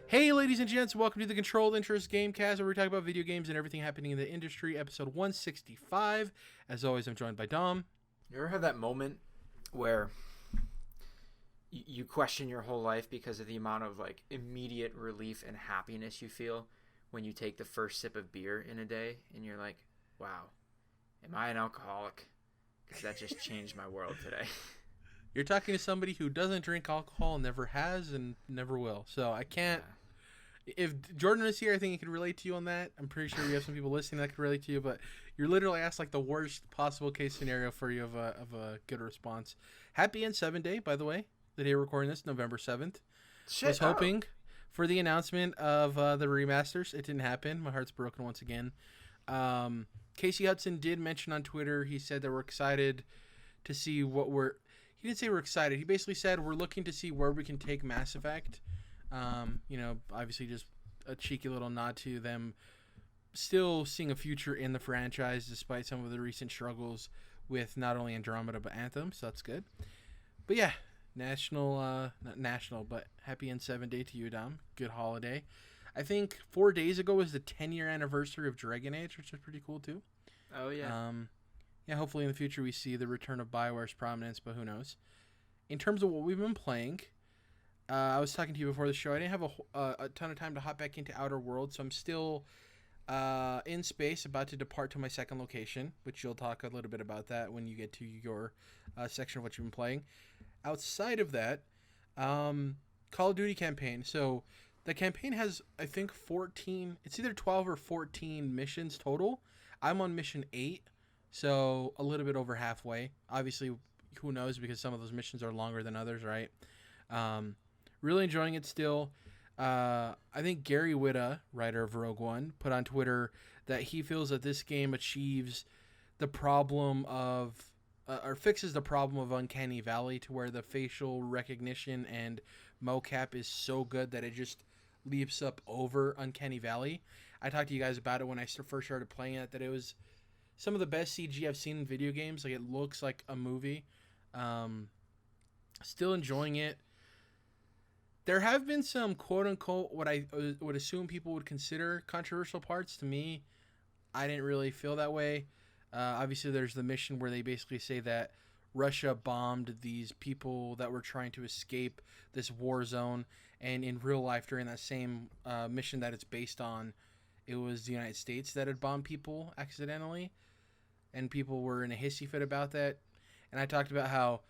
Hey, ladies and gents, welcome to the Controlled Interest Gamecast, where we talk about video games and everything happening in the industry, episode 165. As always, I'm joined by Dom. You ever have that moment where you question your whole life because of the amount of like immediate relief and happiness you feel when you take the first sip of beer in a day, and you're like, wow, am I an alcoholic? Because that just changed my world today. You're talking to somebody who doesn't drink alcohol, never has, and never will. So I can't... Yeah. If Jordan is here, I think he could relate to you on that. I'm pretty sure we have some people listening that could relate to you, but you're literally asked like the worst possible case scenario for you of a good response. Happy N7 Day, by the way. The day we're recording this, November 7th. Shit. Was hoping for the announcement of the remasters. It didn't happen. My heart's broken once again. Casey Hudson did mention on Twitter, he said that we're excited to see what we're... He didn't say we're excited. He basically said we're looking to see where we can take Mass Effect. Obviously just a cheeky little nod to them still seeing a future in the franchise despite some of the recent struggles with not only Andromeda but Anthem, so that's good. But yeah, not national, but happy N7 Day to you, Dom. Good holiday. I think 4 days ago was the 10-year anniversary of Dragon Age, which is pretty cool too. Oh, yeah. Hopefully in the future we see the return of BioWare's prominence, but who knows. In terms of what we've been playing, I was talking to you before the show. I didn't have a ton of time to hop back into Outer Worlds, so I'm still in space, about to depart to my second location, which you'll talk a little bit about that when you get to your section of what you've been playing. Outside of that, Call of Duty campaign. So the campaign has, I think, 14... It's either 12 or 14 missions total. I'm on mission 8, so a little bit over halfway. Obviously, who knows, because some of those missions are longer than others, right? Really enjoying it still. I think Gary Whitta, writer of Rogue One, put on Twitter that he feels that this game achieves the problem of, or fixes the problem of Uncanny Valley, to where the facial recognition and mocap is so good that it just leaps up over Uncanny Valley. I talked to you guys about it when I first started playing it, that it was some of the best CG I've seen in video games. Like, it looks like a movie. Still enjoying it. There have been some quote-unquote what I would assume people would consider controversial parts. To me, I didn't really feel that way. Obviously, there's the mission where they basically say that Russia bombed these people that were trying to escape this war zone. And in real life, during that same mission that it's based on, it was the United States that had bombed people accidentally. And people were in a hissy fit about that. And I talked about how...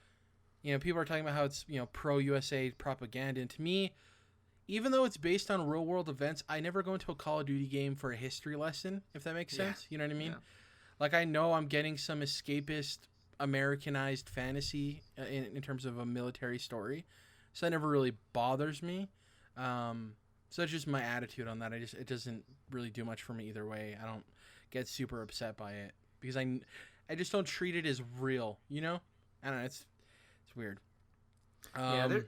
people are talking about how it's, pro-USA propaganda. And to me, even though it's based on real-world events, I never go into a Call of Duty game for a history lesson, if that makes sense. You know what I mean? Yeah. Like, I know I'm getting some escapist, Americanized fantasy in terms of a military story. So that never really bothers me. So it's just my attitude on that. It doesn't really do much for me either way. I don't get super upset by it. Because I just don't treat it as real, I don't know, it's weird.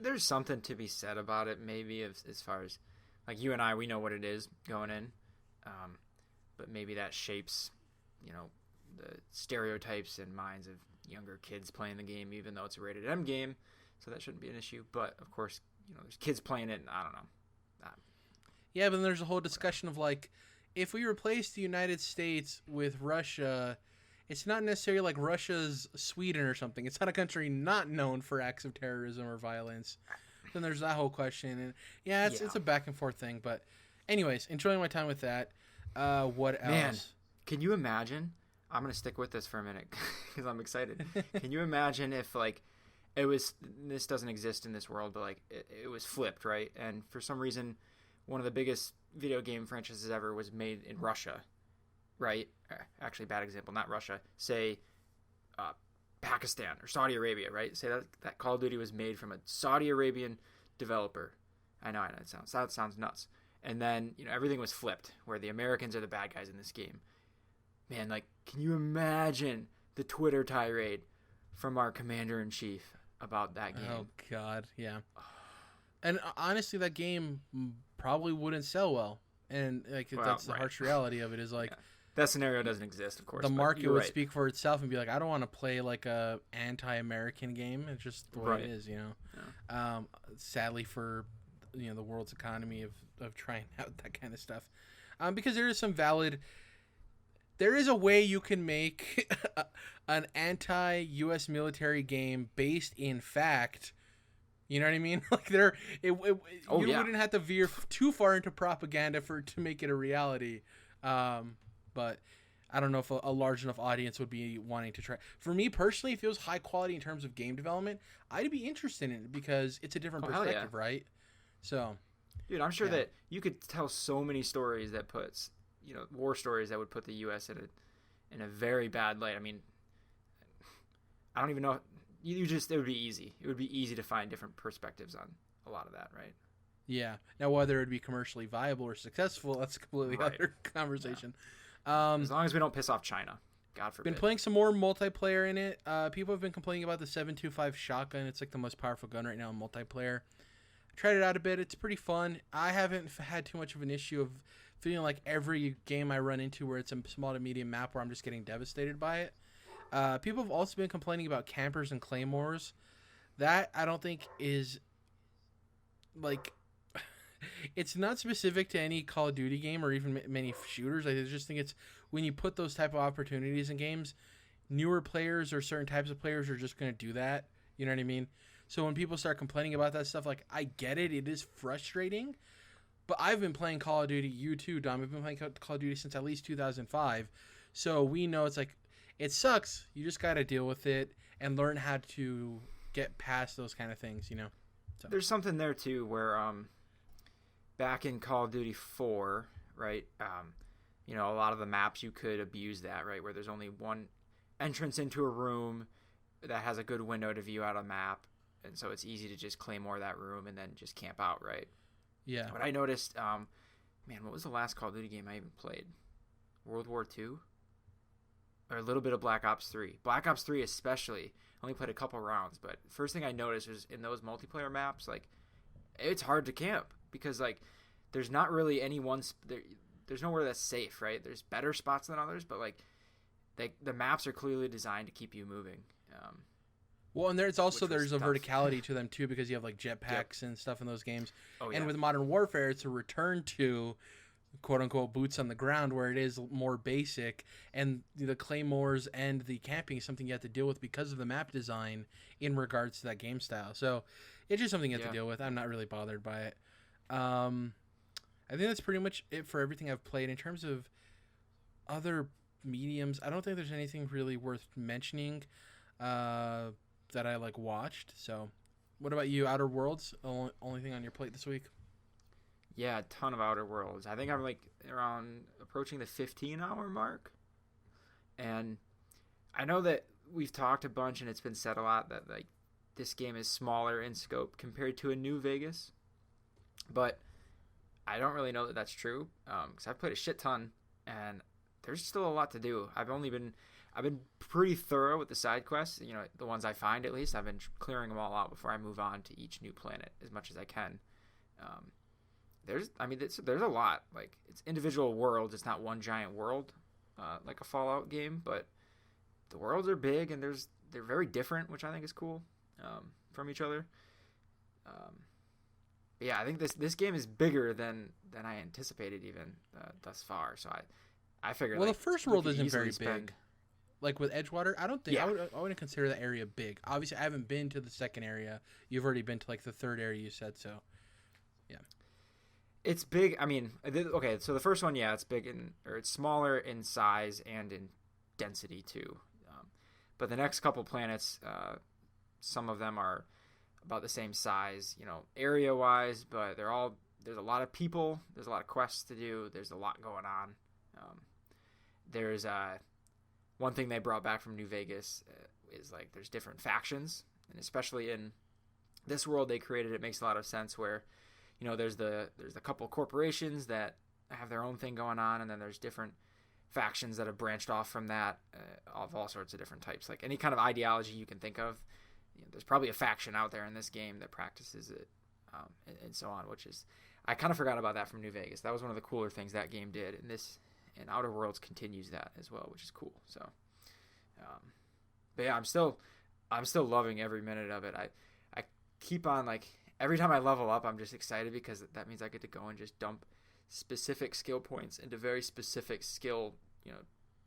There's something to be said about it, maybe, as far as, like, you and I, we know what it is going in, but maybe that shapes, the stereotypes and minds of younger kids playing the game, even though it's a rated M game, so that shouldn't be an issue. But of course, there's kids playing it, and I don't know. Yeah, but then there's a whole discussion of, like, if we replace the United States with Russia, it's not necessarily like Russia's Sweden or something. It's not a country not known for acts of terrorism or violence. Then there's that whole question. And it's a back and forth thing. But anyways, enjoying my time with that. What else? Man, can you imagine? I'm going to stick with this for a minute because I'm excited. Can you imagine if, like, this doesn't exist in this world, but, like, it was flipped, right? And for some reason, one of the biggest video game franchises ever was made in Russia, right? Actually, bad example, not Russia. Say Pakistan or Saudi Arabia, right? Say that Call of Duty was made from a Saudi Arabian developer. I know that sounds nuts. And then, everything was flipped, where the Americans are the bad guys in this game. Man, like, can you imagine the Twitter tirade from our commander-in-chief about that game? Oh, God, yeah. And honestly, that game probably wouldn't sell well. And, like, that's the harsh reality of it, is, like... Yeah. That scenario doesn't exist, of course. The market would speak for itself and be like, I don't want to play, like, a anti-American game. It's just the way it is, Yeah. Sadly for the world's economy of trying out that kind of stuff, because there is some valid. There is a way you can make an anti-U.S. military game based in fact. You know what I mean? Like you wouldn't have to veer too far into propaganda to make it a reality. But I don't know if a large enough audience would be wanting to try. For me personally, if it was high quality in terms of game development, I'd be interested in it because it's a different perspective, right? So, dude, I'm sure that you could tell so many stories that puts, war stories that would put the U.S. in a very bad light. I mean, I don't even know. It would be easy. It would be easy to find different perspectives on a lot of that, right? Yeah. Now, whether it would be commercially viable or successful, that's a completely other conversation. Yeah. As long as we don't piss off China. God forbid. Been playing some more multiplayer in it. People have been complaining about the 7.25 shotgun. It's like the most powerful gun right now in multiplayer. I tried it out a bit. It's pretty fun. I haven't had too much of an issue of feeling like every game I run into where it's a small to medium map where I'm just getting devastated by it. People have also been complaining about campers and claymores. That I don't think is like it's not specific to any Call of Duty game or even many shooters. I just think it's when you put those type of opportunities in games, newer players or certain types of players are just going to do that. You know what I mean? So when people start complaining about that stuff, like I get it. It is frustrating. But I've been playing Call of Duty. You too, Dom. I've been playing Call of Duty since at least 2005. So we know it's like, it sucks. You just got to deal with it and learn how to get past those kind of things, So. There's something there, too, where back in Call of Duty 4, right, a lot of the maps you could abuse that, right, where there's only one entrance into a room that has a good window to view out a map, and so it's easy to just claymore that room and then just camp out, right? Yeah. But I noticed, what was the last Call of Duty game I even played? World War II? Or a little bit of Black Ops 3. Black Ops 3 especially. Only played a couple rounds, but first thing I noticed was in those multiplayer maps, like, it's hard to camp because, like, there's not really any one there's nowhere that's safe, right? There's better spots than others, but, like, the maps are clearly designed to keep you moving. Well, and there's a verticality to them, too, because you have, like, jetpacks and stuff in those games. Oh, yeah. And with Modern Warfare, it's a return to quote-unquote boots on the ground where it is more basic, and the claymores and the camping is something you have to deal with because of the map design in regards to that game style. So it's just something you have to deal with. I'm not really bothered by it. I think that's pretty much it for everything I've played. In terms of other mediums, I don't think there's anything really worth mentioning that I watched. So what about you? Outer Worlds, only thing on your plate this week? Yeah, a ton of Outer Worlds. I think I'm around approaching the 15-hour mark. And I know that we've talked a bunch and it's been said a lot that this game is smaller in scope compared to a New Vegas. But I don't really know that that's true because I've played a shit ton and there's still a lot to do. I've been pretty thorough with the side quests, the ones I find at least. I've been clearing them all out before I move on to each new planet as much as I can. There's a lot. Like, it's individual worlds. It's not one giant world, like a Fallout game, but the worlds are big and they're very different, which I think is cool from each other. But yeah, I think this game is bigger than I anticipated even thus far. So I figured. Well, the first world isn't very big. Like with Edgewater, I don't think I wouldn't consider that area big. Obviously, I haven't been to the second area. You've already been to the third area. You said so. Yeah. It's big. I mean, okay. So the first one, it's big it's smaller in size and in density too. But the next couple planets, some of them are about the same size, area wise. But there's a lot of people. There's a lot of quests to do. There's a lot going on. There's one thing they brought back from New Vegas is there's different factions, and especially in this world they created, it makes a lot of sense where. There's a couple corporations that have their own thing going on, and then there's different factions that have branched off from that of all sorts of different types. Like any kind of ideology you can think of, there's probably a faction out there in this game that practices it, and so on. Which is, I kind of forgot about that from New Vegas. That was one of the cooler things that game did, and Outer Worlds continues that as well, which is cool. So, but yeah, I'm still loving every minute of it. I keep on every time I level up, I'm just excited because that means I get to go and just dump specific skill points into very specific skill,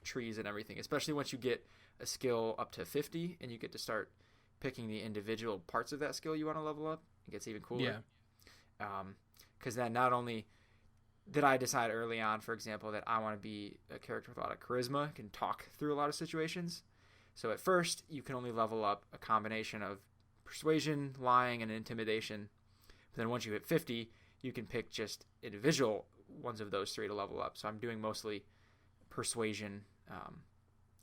trees and everything. Especially once you get a skill up to 50 and you get to start picking the individual parts of that skill you want to level up. It gets even cooler. Yeah. Because then not only did I decide early on, for example, that I want to be a character with a lot of charisma, can talk through a lot of situations. So at first, you can only level up a combination of persuasion, lying, and intimidation. But then once you hit 50, you can pick just individual ones of those three to level up. So I'm doing mostly persuasion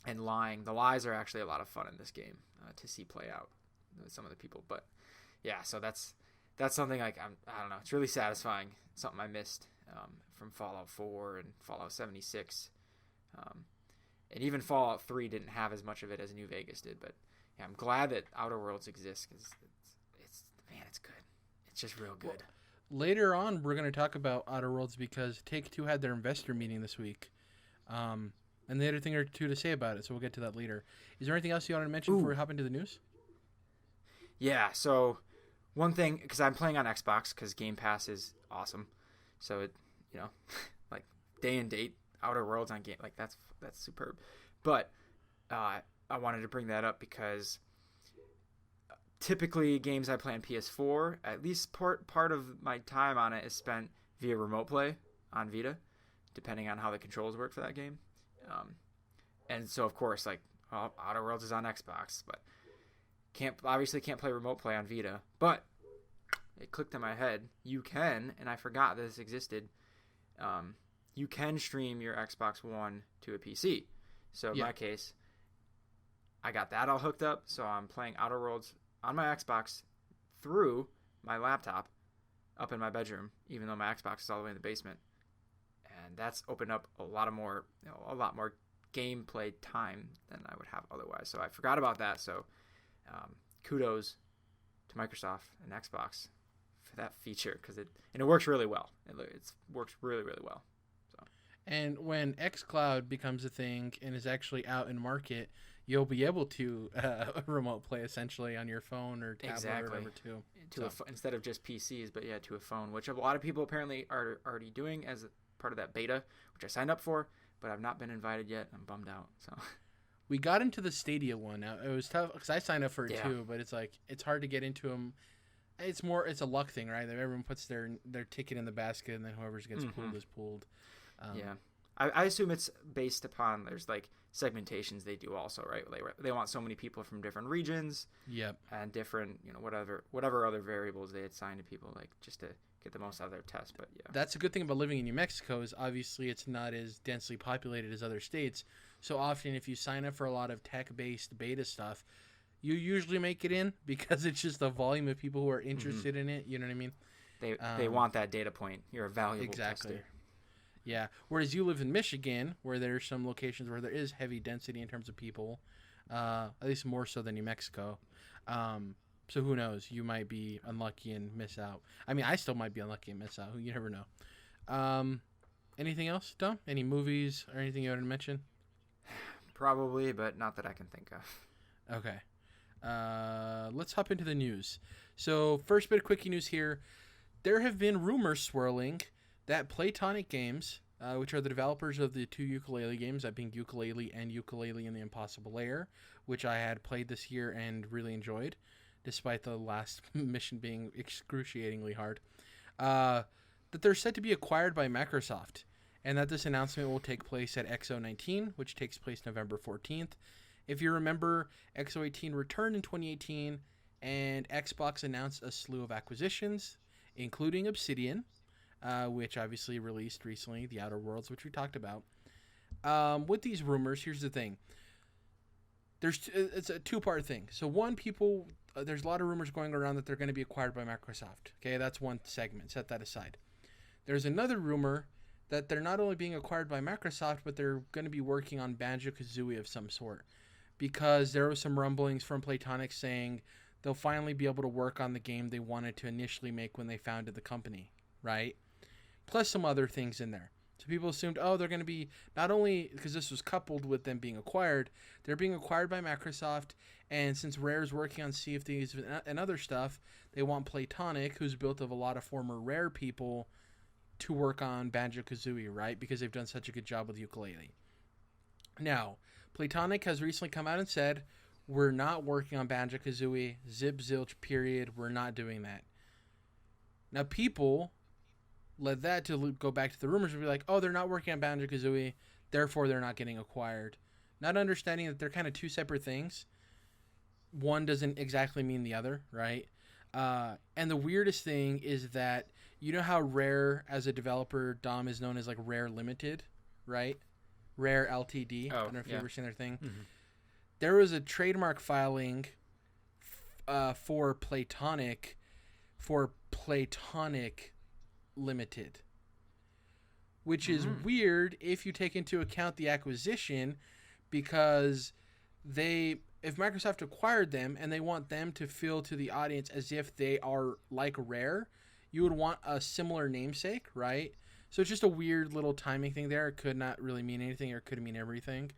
and lying. The lies are actually a lot of fun in this game to see play out with some of the people. But yeah, so that's something like I don't know. It's really satisfying. Something I missed from Fallout 4 and Fallout 76. And even Fallout 3 didn't have as much of it as New Vegas did. But yeah, I'm glad that Outer Worlds exists because it's good. It's just real good. Well, later on, we're going to talk about Outer Worlds because Take-Two had their investor meeting this week. And they had a thing or two to say about it, so we'll get to that later. Is there anything else you want to mention before we hop into the news? Yeah, so one thing, because I'm playing on Xbox because Game Pass is awesome. So, it, like day and date, Outer Worlds on Game, like that's superb. But I wanted to bring that up because typically games I play on PS4, at least part of my time on it is spent via remote play on Vita, depending on how the controls work for that game. And so of course, like Outer Worlds is on Xbox, but obviously can't play remote play on Vita. But it clicked in my head, you can, and I forgot this existed. You can stream your Xbox One to a PC. So in my case, I got that all hooked up. So I'm playing Outer Worlds on my Xbox through my laptop up in my bedroom, even though my Xbox is all the way in the basement. And that's opened up a lot more gameplay time than I would have otherwise. So I forgot about that. So kudos to Microsoft and Xbox for that feature because it works really well. It works really, really well. So. And when xCloud becomes a thing and is actually out in market, you'll be able to remote play essentially on your phone or tablet or whatever too. Instead of just PCs, but yeah, to a phone, which a lot of people apparently are already doing as part of that beta, which I signed up for, but I've not been invited yet. I'm bummed out. So we got into the Stadia one. Now it was tough because I signed up for it too, but it's hard to get into them. It's a luck thing, right? That everyone puts their ticket in the basket, and then whoever gets pulled is pulled. Yeah, I assume it's based upon there's like segmentations they do also, right? They want so many people from different regions. Yep. And different, whatever other variables they had signed to people, like just to get the most out of their test. But yeah, that's a good thing about living in New Mexico is obviously it's not as densely populated as other states. So often, if you sign up for a lot of tech-based beta stuff, you usually make it in because it's just the volume of people who are interested in it. You know what I mean? They want that data point. You're a valuable tester. Yeah. Whereas you live in Michigan, where there's some locations where there is heavy density in terms of people, at least more so than New Mexico. So who knows? You might be unlucky and miss out. I mean, I still might be unlucky and miss out. You never know. Anything else, Dom? Any movies or anything you want to mention? Probably, but not that I can think of. Okay. Let's hop into the news. So first bit of quickie news here. There have been rumors swirling that Playtonic Games, which are the developers of the two Yooka-Laylee games, that being Yooka-Laylee and Yooka-Laylee and the Impossible Lair, which I had played this year and really enjoyed, despite the last mission being excruciatingly hard, that they're set to be acquired by Microsoft, and that this announcement will take place at XO19, which takes place November 14th. If you remember, XO18 returned in 2018, and Xbox announced a slew of acquisitions, including Obsidian, which obviously released recently, The Outer Worlds, which we talked about. With these rumors, here's the thing. It's a two-part thing. So one, there's a lot of rumors going around that they're going to be acquired by Microsoft. Okay, that's one segment. Set that aside. There's another rumor that they're not only being acquired by Microsoft, but they're going to be working on Banjo-Kazooie of some sort. Because there were some rumblings from Playtonic saying they'll finally be able to work on the game they wanted to initially make when they founded the company, right? Plus some other things in there. So people assumed, oh, they're going to be, not only because this was coupled with them being acquired, they're being acquired by Microsoft. And since Rare's working on Sea of Thieves and other stuff, they want Playtonic, who's built of a lot of former Rare people, to work on Banjo-Kazooie, right? Because they've done such a good job with Yooka-Laylee. Now, Playtonic has recently come out and said, we're not working on Banjo-Kazooie, zip, zilch, period. We're not doing that. Now, people led that to go back to the rumors and be like, oh, they're not working on Banjo-Kazooie, therefore they're not getting acquired. Not understanding that they're kind of two separate things. One doesn't exactly mean the other, right? And the weirdest thing is that, you know how Rare, as a developer, Dom, is known as like Rare Limited, right? Rare Ltd. I don't know if you've ever seen their thing. Mm-hmm. There was a trademark filing for Playtonic Limited, which is weird if you take into account the acquisition, because if Microsoft acquired them and they want them to feel to the audience as if they are like Rare, you would want a similar namesake, right? So it's just a weird little timing thing there. It could not really mean anything, or it could mean everything.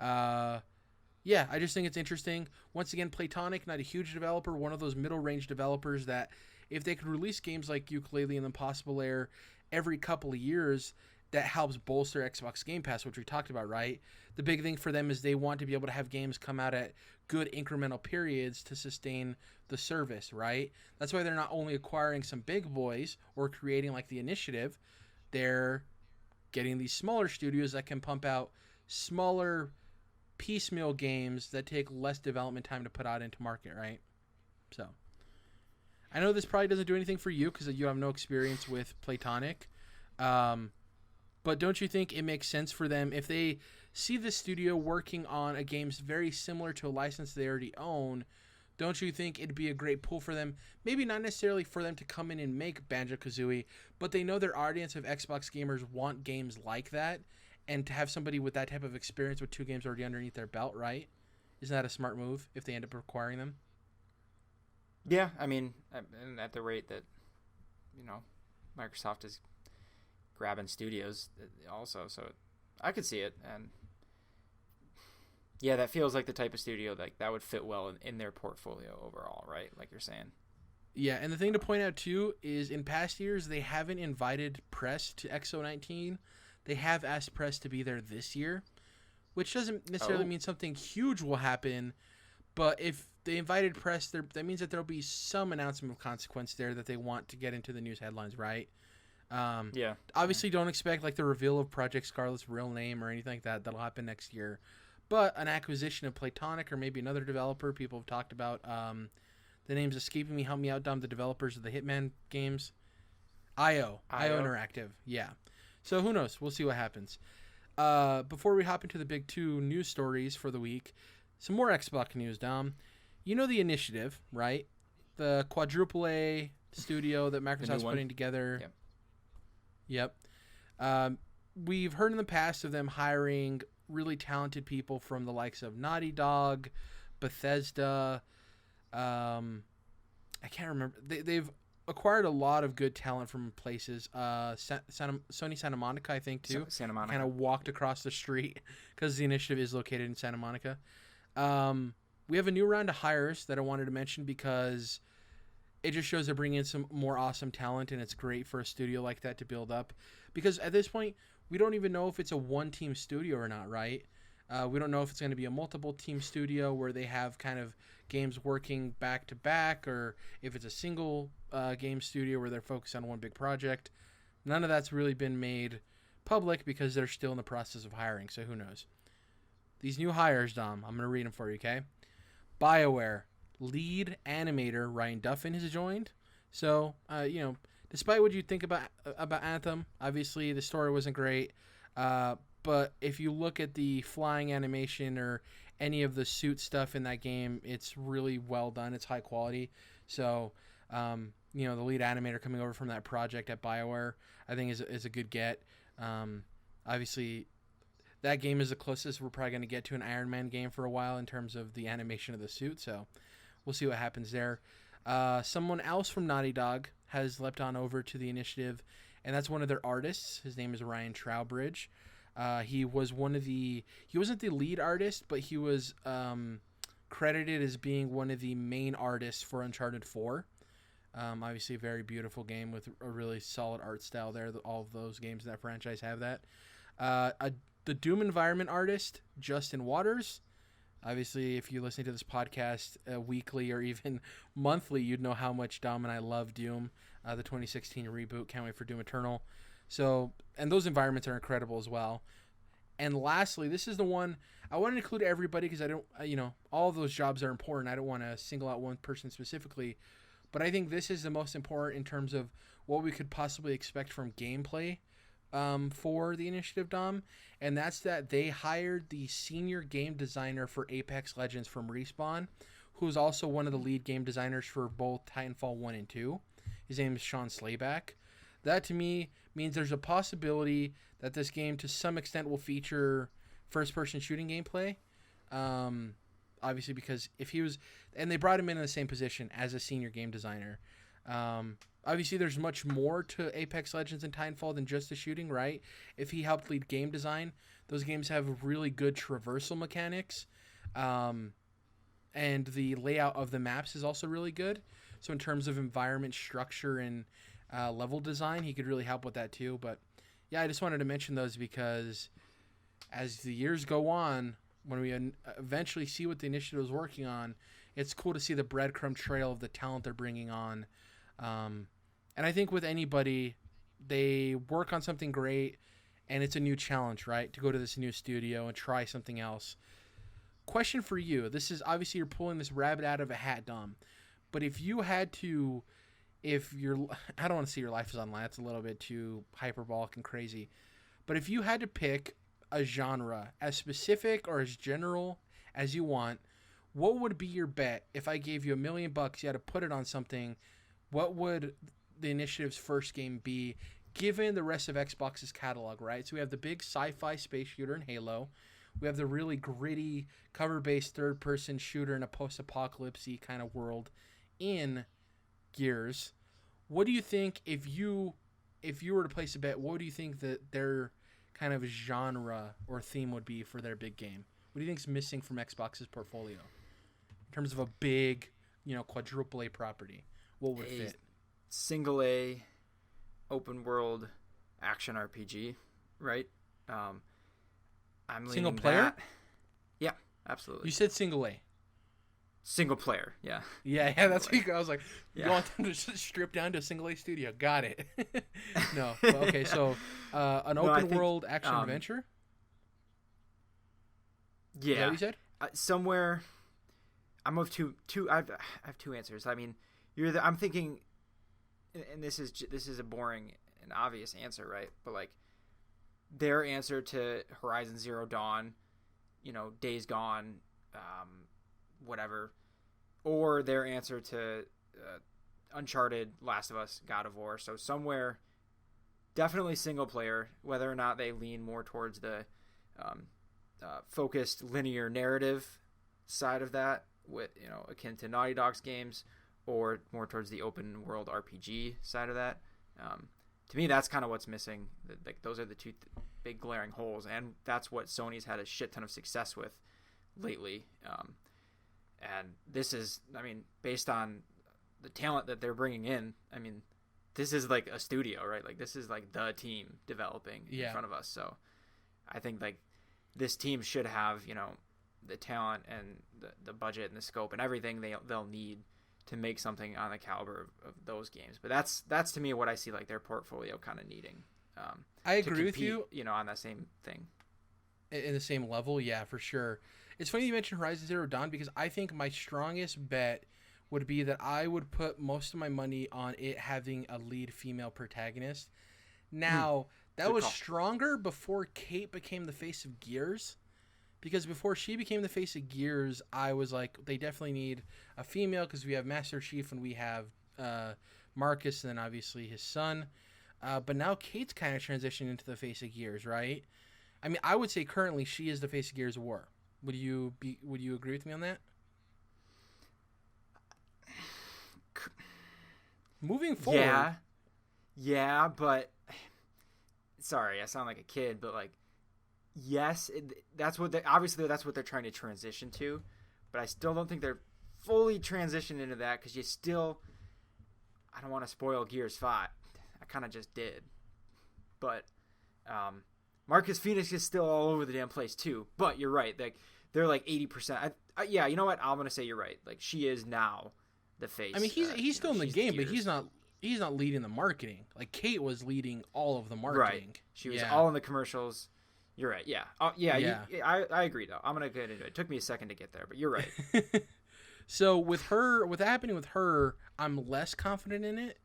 Yeah, I just think it's interesting. Once again, Playtonic, not a huge developer, one of those middle-range developers that if they could release games like Yooka-Laylee and Impossible Lair every couple of years, that helps bolster Xbox Game Pass, which we talked about, right? The big thing for them is they want to be able to have games come out at good incremental periods to sustain the service, right? That's why they're not only acquiring some big boys or creating like the Initiative, they're getting these smaller studios that can pump out smaller piecemeal games that take less development time to put out into market, right? So I know this probably doesn't do anything for you because you have no experience with Playtonic, but don't you think it makes sense for them if they see the studio working on a game very similar to a license they already own? Don't you think it'd be a great pull for them? Maybe not necessarily for them to come in and make Banjo-Kazooie, but they know their audience of Xbox gamers want games like that, and to have somebody with that type of experience with two games already underneath their belt, right? Isn't that a smart move if they end up acquiring them? Yeah, I mean, at the rate that, Microsoft is grabbing studios also, so I could see it, and yeah, that feels like the type of studio that would fit well in their portfolio overall, right? Like you're saying. Yeah, and the thing to point out too is in past years they haven't invited press to XO19. They have asked press to be there this year, which doesn't necessarily mean something huge will happen, but if they invited press, that means that there'll be some announcement of consequence there that they want to get into the news headlines, right? Yeah. Obviously, don't expect like the reveal of Project Scarlet's real name or anything like that. That'll happen next year. But an acquisition of Playtonic or maybe another developer people have talked about. The name's escaping me. Help me out, Dom. The developers of the Hitman games. IO Interactive. Yeah. So who knows? We'll see what happens. Before we hop into the big two news stories for the week, some more Xbox news, Dom. You know the Initiative, right? The quadruple A studio that Microsoft's putting together. Yep. We've heard in the past of them hiring really talented people from the likes of Naughty Dog, Bethesda. I can't remember. They've acquired a lot of good talent from places. Sony Santa Monica, I think, too. Santa Monica. Kind of walked across the street because the Initiative is located in Santa Monica. We have a new round of hires that I wanted to mention because it just shows they're bringing in some more awesome talent, and it's great for a studio like that to build up. Because at this point, we don't even know if it's a one-team studio or not, right? We don't know if it's going to be a multiple-team studio where they have kind of games working back-to-back, or if it's a single game studio where they're focused on one big project. None of that's really been made public because they're still in the process of hiring, so who knows. These new hires, Dom, I'm going to read them for you, okay? BioWare lead animator Ryan Duffin has joined. So, despite what you think about Anthem, obviously the story wasn't great. But if you look at the flying animation or any of the suit stuff in that game, it's really well done. It's high quality. So, the lead animator coming over from that project at BioWare, I think is a good get. Obviously, that game is the closest we're probably going to get to an Iron Man game for a while in terms of the animation of the suit. So, we'll see what happens there. Someone else from Naughty Dog has leapt on over to the Initiative, and that's one of their artists. His name is Ryan Trowbridge. He wasn't the lead artist, but he was credited as being one of the main artists for Uncharted 4. Obviously a very beautiful game with a really solid art style there. All of those games in that franchise have that. The Doom environment artist, Justin Waters. Obviously, if you listen to this podcast weekly or even monthly, you'd know how much Dom and I love Doom, the 2016 reboot. Can't wait for Doom Eternal. So, and those environments are incredible as well. And lastly, this is the one I want to include everybody because I don't, all of those jobs are important. I don't want to single out one person specifically, but I think this is the most important in terms of what we could possibly expect from gameplay for the initiative, Dom. And that's that they hired the senior game designer for Apex Legends from Respawn, who is also one of the lead game designers for both Titanfall 1 and 2. His name is Sean Slayback. That to me means there's a possibility that this game to some extent will feature first-person shooting gameplay. Obviously, because if he was... And they brought him in the same position as a senior game designer. Obviously, there's much more to Apex Legends and Titanfall than just the shooting, right? If he helped lead game design, those games have really good traversal mechanics. And the layout of the maps is also really good. So in terms of environment structure and level design, he could really help with that too. But yeah, I just wanted to mention those because as the years go on, when we eventually see what the initiative is working on, it's cool to see the breadcrumb trail of the talent they're bringing on. And I think with anybody, they work on something great and it's a new challenge, right? To go to this new studio and try something else. Question for you. This is obviously you're pulling this rabbit out of a hat, Dom. But if you had to, I don't want to say your life is online. It's a little bit too hyperbolic and crazy. But if you had to pick a genre as specific or as general as you want, what would be your bet if I gave you $1 million, you had to put it on something? What would the initiative's first game be, given the rest of Xbox's catalog, right? So we have the big sci-fi space shooter in Halo. We have the really gritty cover-based third-person shooter in a post-apocalypse-y kind of world in Gears. What do you think, if you were to place a bet, what do you think that their kind of genre or theme would be for their big game? What do you think is missing from Xbox's portfolio in terms of a big, quadruple A property? What would fit? Single A, open world, action RPG, right? I'm leaning single player. That. Yeah, absolutely. You said single A. Single player, yeah. Yeah, that's what I was like. Yeah. You want them to just strip down to a single A studio? Got it. No, well, okay. So, an open world action adventure. Yeah. Is that what you said? Somewhere. I'm of two. I have two answers. I mean, I'm thinking, and this is a boring and obvious answer, right? But like, their answer to Horizon Zero Dawn, Days Gone, whatever, or their answer to Uncharted, Last of Us, God of War. So somewhere, definitely single player. Whether or not they lean more towards the focused linear narrative side of that, with akin to Naughty Dog's games, or more towards the open world RPG side of that. To me, that's kind of what's missing. Like, those are the two big glaring holes, and that's what Sony's had a shit ton of success with lately. And this is, based on the talent that they're bringing in, this is like a studio, right? Like, this is like the team developing in front of us. So I think like this team should have, the talent and the budget and the scope and everything they'll need to make something on the caliber of those games. But that's to me what I see like their portfolio kind of needing. I agree with you. On that same thing. In the same level, yeah, for sure. It's funny you mentioned Horizon Zero Dawn because I think my strongest bet would be that I would put most of my money on it having a lead female protagonist. Now, that was stronger before Kate became the face of Gears. Because before she became the face of Gears, I was like, they definitely need a female because we have Master Chief and we have Marcus and then obviously his son. But now Kate's kind of transitioned into the face of Gears, right? I would say currently she is the face of Gears of War. Would you agree with me on that? Moving forward. Yeah, but sorry, I sound like a kid, but like, yes, that's what obviously that's what they're trying to transition to, but I still don't think they're fully transitioned into that because you still, I don't want to spoil Gears 5. I kind of just did, but Marcus Phoenix is still all over the damn place too. But you're right, like they're like 80%. Yeah, you know what? I'm gonna say you're right. Like she is now the face. I mean, he's still in the game, but he's not leading the marketing. Like Kate was leading all of the marketing. Right. She was all in the commercials. You're right. Yeah. I agree though. I'm gonna get into it. It took me a second to get there, but you're right. So with happening with her, I'm less confident in it.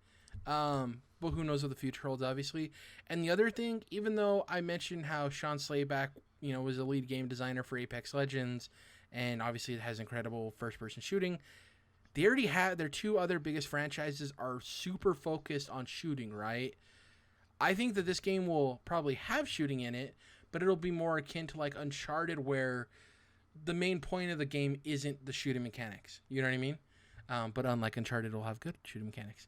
But who knows what the future holds, obviously. And the other thing, even though I mentioned how Sean Slayback, was a lead game designer for Apex Legends, and obviously it has incredible first-person shooting, they already have their two other biggest franchises are super focused on shooting, right? I think that this game will probably have shooting in it, but it'll be more akin to like Uncharted, where the main point of the game isn't the shooting mechanics. You know what I mean? But unlike Uncharted, it'll have good shooting mechanics.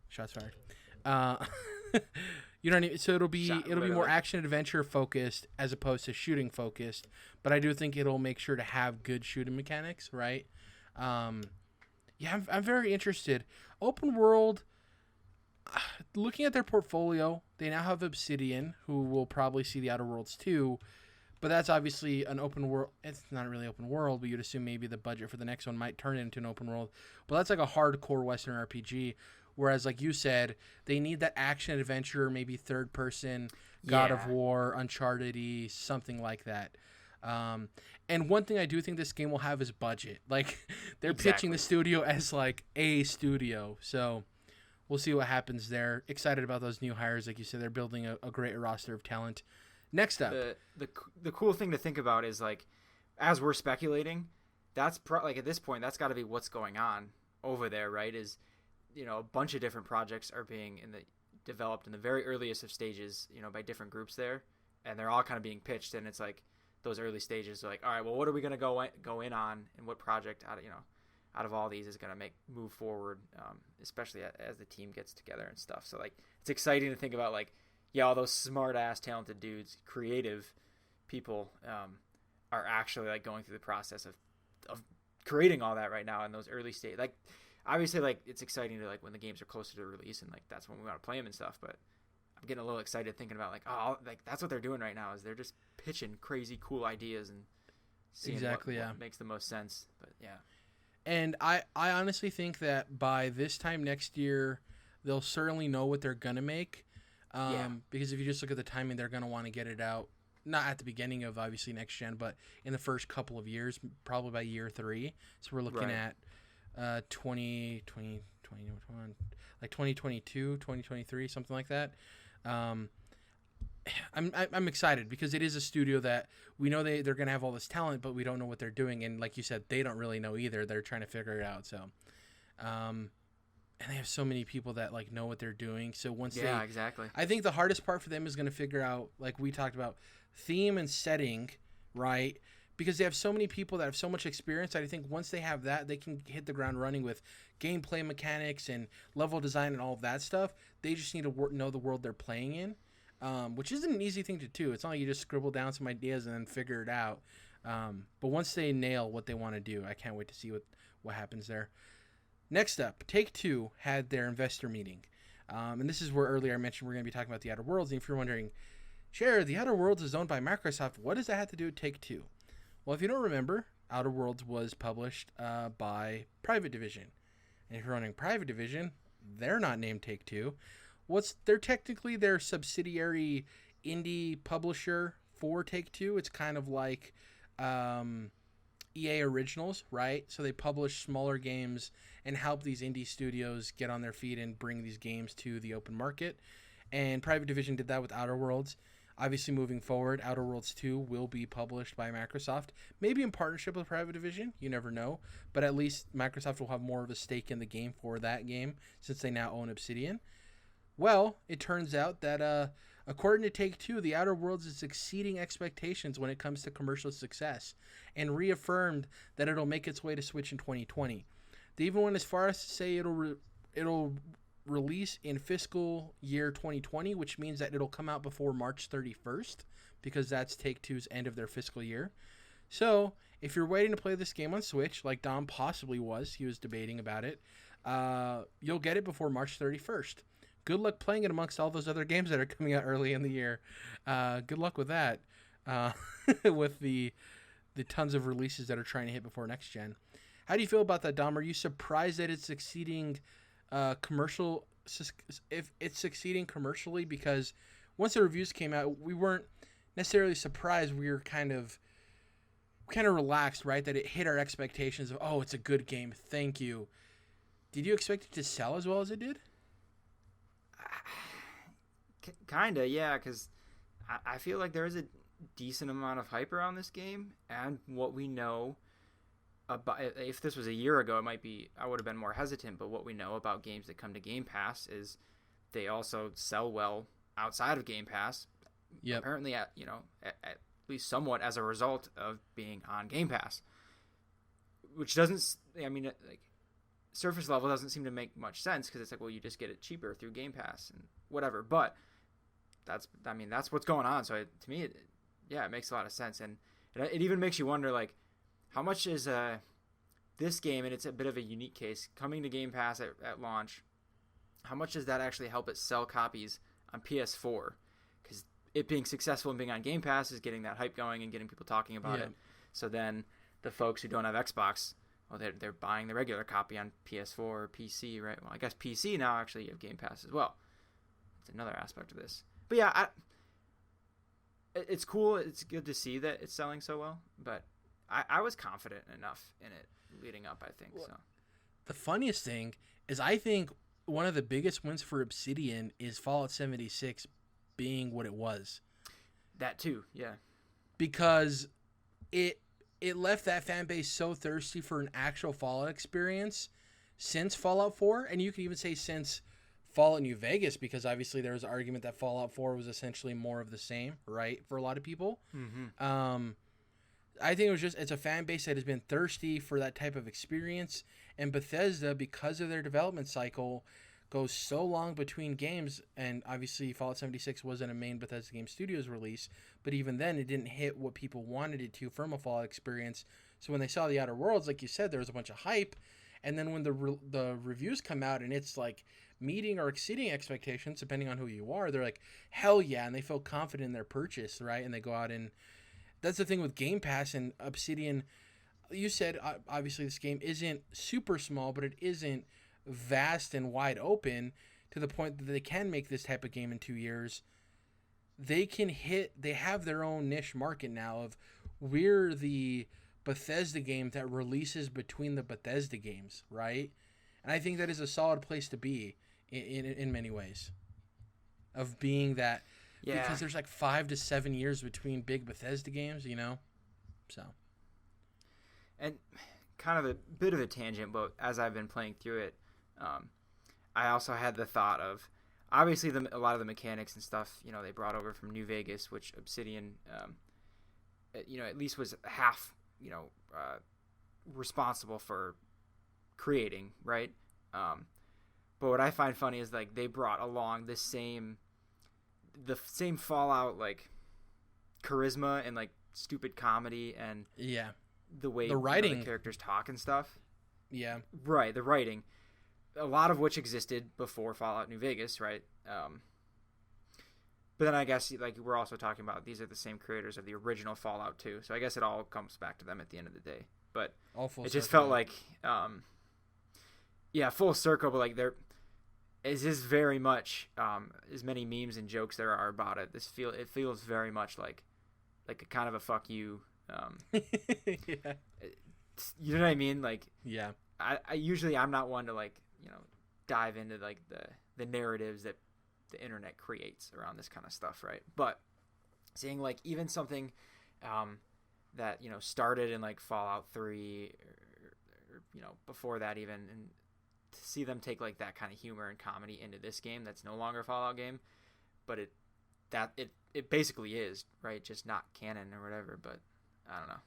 Shots fired. You know what I mean? So it'll be more action adventure focused as opposed to shooting focused. But I do think it'll make sure to have good shooting mechanics, right? Yeah, I'm very interested. Open world. Looking at their portfolio, they now have Obsidian, who will probably see the Outer Worlds too. But that's obviously an open world. It's not really open world, but you'd assume maybe the budget for the next one might turn into an open world. But that's like a hardcore Western RPG. Whereas, like you said, they need that action adventure, maybe third person, God of War, Uncharted-y, something like that. And one thing I do think this game will have is budget. Like, they're pitching the studio as like a studio. So we'll see what happens there. Excited about those new hires. Like you said, they're building a great roster of talent. Next up. The cool thing to think about is, like, as we're speculating, that's like at this point, that's got to be what's going on over there, right? Is, a bunch of different projects are being developed in the very earliest of stages, by different groups there, and they're all kind of being pitched, and it's like those early stages are like, all right, well, what are we going to go in on, and what project out of all these is going to move forward, especially as the team gets together and stuff. So like it's exciting to think about, like, all those smart ass talented dudes, creative people, are actually like going through the process of creating all that right now in those early stages. Like, obviously, like, it's exciting to, like, when the games are closer to release and, like, that's when we want to play them and stuff, but I'm getting a little excited thinking about, like, oh, like, that's what they're doing right now is they're just pitching crazy cool ideas and seeing what makes the most sense. But yeah. And I honestly think that by this time next year, they'll certainly know what they're going to make. Because if you just look at the timing, they're going to want to get it out, not at the beginning of, obviously, next gen, but in the first couple of years, probably by year 3. So we're looking at 2021, like 2022, 2023, something like that. I'm excited because it is a studio that we know they're going to have all this talent, but we don't know what they're doing. And like you said, they don't really know either. They're trying to figure it out. So, and they have so many people that like know what they're doing. So exactly. I think the hardest part for them is going to figure out, like we talked about, theme and setting, right? Because they have so many people that have so much experience that I think once they have that, they can hit the ground running with gameplay mechanics and level design and all of that stuff. They just need to know the world they're playing in, which isn't an easy thing to do. It's not like you just scribble down some ideas and then figure it out. But once they nail what they want to do, I can't wait to see what happens there. Next up, Take-Two had their investor meeting. And this is where earlier I mentioned we're going to be talking about The Outer Worlds. And if you're wondering, Jared, The Outer Worlds is owned by Microsoft. What does that have to do with Take-Two? Well, if you don't remember, Outer Worlds was published by Private Division. And if you're running Private Division, they're not named Take-Two. They're technically their subsidiary indie publisher for Take-Two. It's kind of like EA Originals, right? So they publish smaller games and help these indie studios get on their feet and bring these games to the open market. And Private Division did that with Outer Worlds. Obviously, moving forward, Outer Worlds 2 will be published by Microsoft, maybe in partnership with Private Division. You never know. But at least Microsoft will have more of a stake in the game for that game since they now own Obsidian. Well, it turns out that according to Take-Two, The Outer Worlds is exceeding expectations when it comes to commercial success and reaffirmed that it'll make its way to Switch in 2020. They even went as far as to say it'll release in fiscal year 2020, which means that it'll come out before March 31st, because that's Take-Two's end of their fiscal year. So if you're waiting to play this game on Switch, like Dom possibly was, he was debating about it, you'll get it before March 31st. Good luck playing it amongst all those other games that are coming out early in the year. Good luck with that, with the tons of releases that are trying to hit before next gen. How do you feel about that, Dom? Are you surprised that it's succeeding if it's succeeding commercially? Because once the reviews came out, we weren't necessarily surprised. We were kind of relaxed, right? That it hit our expectations of, oh, it's a good game. Thank you. Did you expect it to sell as well as it did? Kinda, yeah, because I feel like there is a decent amount of hype around this game, and what we know about, if this was a year ago, I would have been more hesitant, but what we know about games that come to Game Pass is they also sell well outside of Game Pass. Yep. Apparently, at least somewhat as a result of being on Game Pass, which doesn't, like, surface level doesn't seem to make much sense, because it's like, well, you just get it cheaper through Game Pass and whatever, but that's what's going on. So to me, it makes a lot of sense, and it even makes you wonder, like, how much is this game, and it's a bit of a unique case, coming to Game Pass at launch, how much does that actually help it sell copies on PS4? Because it being successful and being on Game Pass is getting that hype going and getting people talking about it. So then the folks who don't have Xbox, well, they're buying the regular copy on PS4 or PC, right? Well, I guess PC now actually you have Game Pass as well. It's another aspect of this. But yeah, it's cool. It's good to see that it's selling so well, but I was confident enough in it leading up, I think. So the funniest thing is, I think one of the biggest wins for Obsidian is Fallout 76 being what it was. That too, yeah. Because it left that fan base so thirsty for an actual Fallout experience since Fallout 4, and you could even say since Fallout New Vegas, because obviously there was an argument that Fallout 4 was essentially more of the same, right, for a lot of people. Mm-hmm. I think it's a fan base that has been thirsty for that type of experience, and Bethesda, because of their development cycle, goes so long between games, and obviously Fallout 76 wasn't a main Bethesda Game Studios release, but even then it didn't hit what people wanted it to from a Fallout experience. So when they saw The Outer Worlds, like you said, there was a bunch of hype, and then when the reviews come out and it's like meeting or exceeding expectations, depending on who you are, they're like, hell yeah, and they feel confident in their purchase, right? And they go out, and that's the thing with Game Pass and Obsidian. You said obviously this game isn't super small, but it isn't vast and wide open to the point that they can make this type of game in 2 years. They have their own niche market now of, we're the Bethesda game that releases between the Bethesda games, right? And I think that is a solid place to be in many ways, of being that, because there's like 5 to 7 years between big Bethesda games, so. And kind of a bit of a tangent, but as I've been playing through it, I also had the thought of, obviously a lot of the mechanics and stuff, they brought over from New Vegas, which Obsidian, at least was half, responsible for creating, right? But what I find funny is, like, they brought along the same Fallout, like, charisma and, like, stupid comedy and the way the writing, the characters talk and stuff. Yeah. Right, the writing. A lot of which existed before Fallout New Vegas, right? But then I guess, like, we're also talking about, these are the same creators of the original Fallout 2, so I guess it all comes back to them at the end of the day. But it just felt like, full circle, but, like, there is very much, as many memes and jokes there are about it. It feels very much like a kind of a fuck you. Yeah. You know what I mean? Like, yeah. I usually, I'm not one to, like, dive into, like, the narratives that the internet creates around this kind of stuff, right? But seeing, like, even something that started in, like, Fallout 3 or before that even, and to see them take, like, that kind of humor and comedy into this game that's no longer a Fallout game, but it basically is, right? Just not canon or whatever. But I don't know,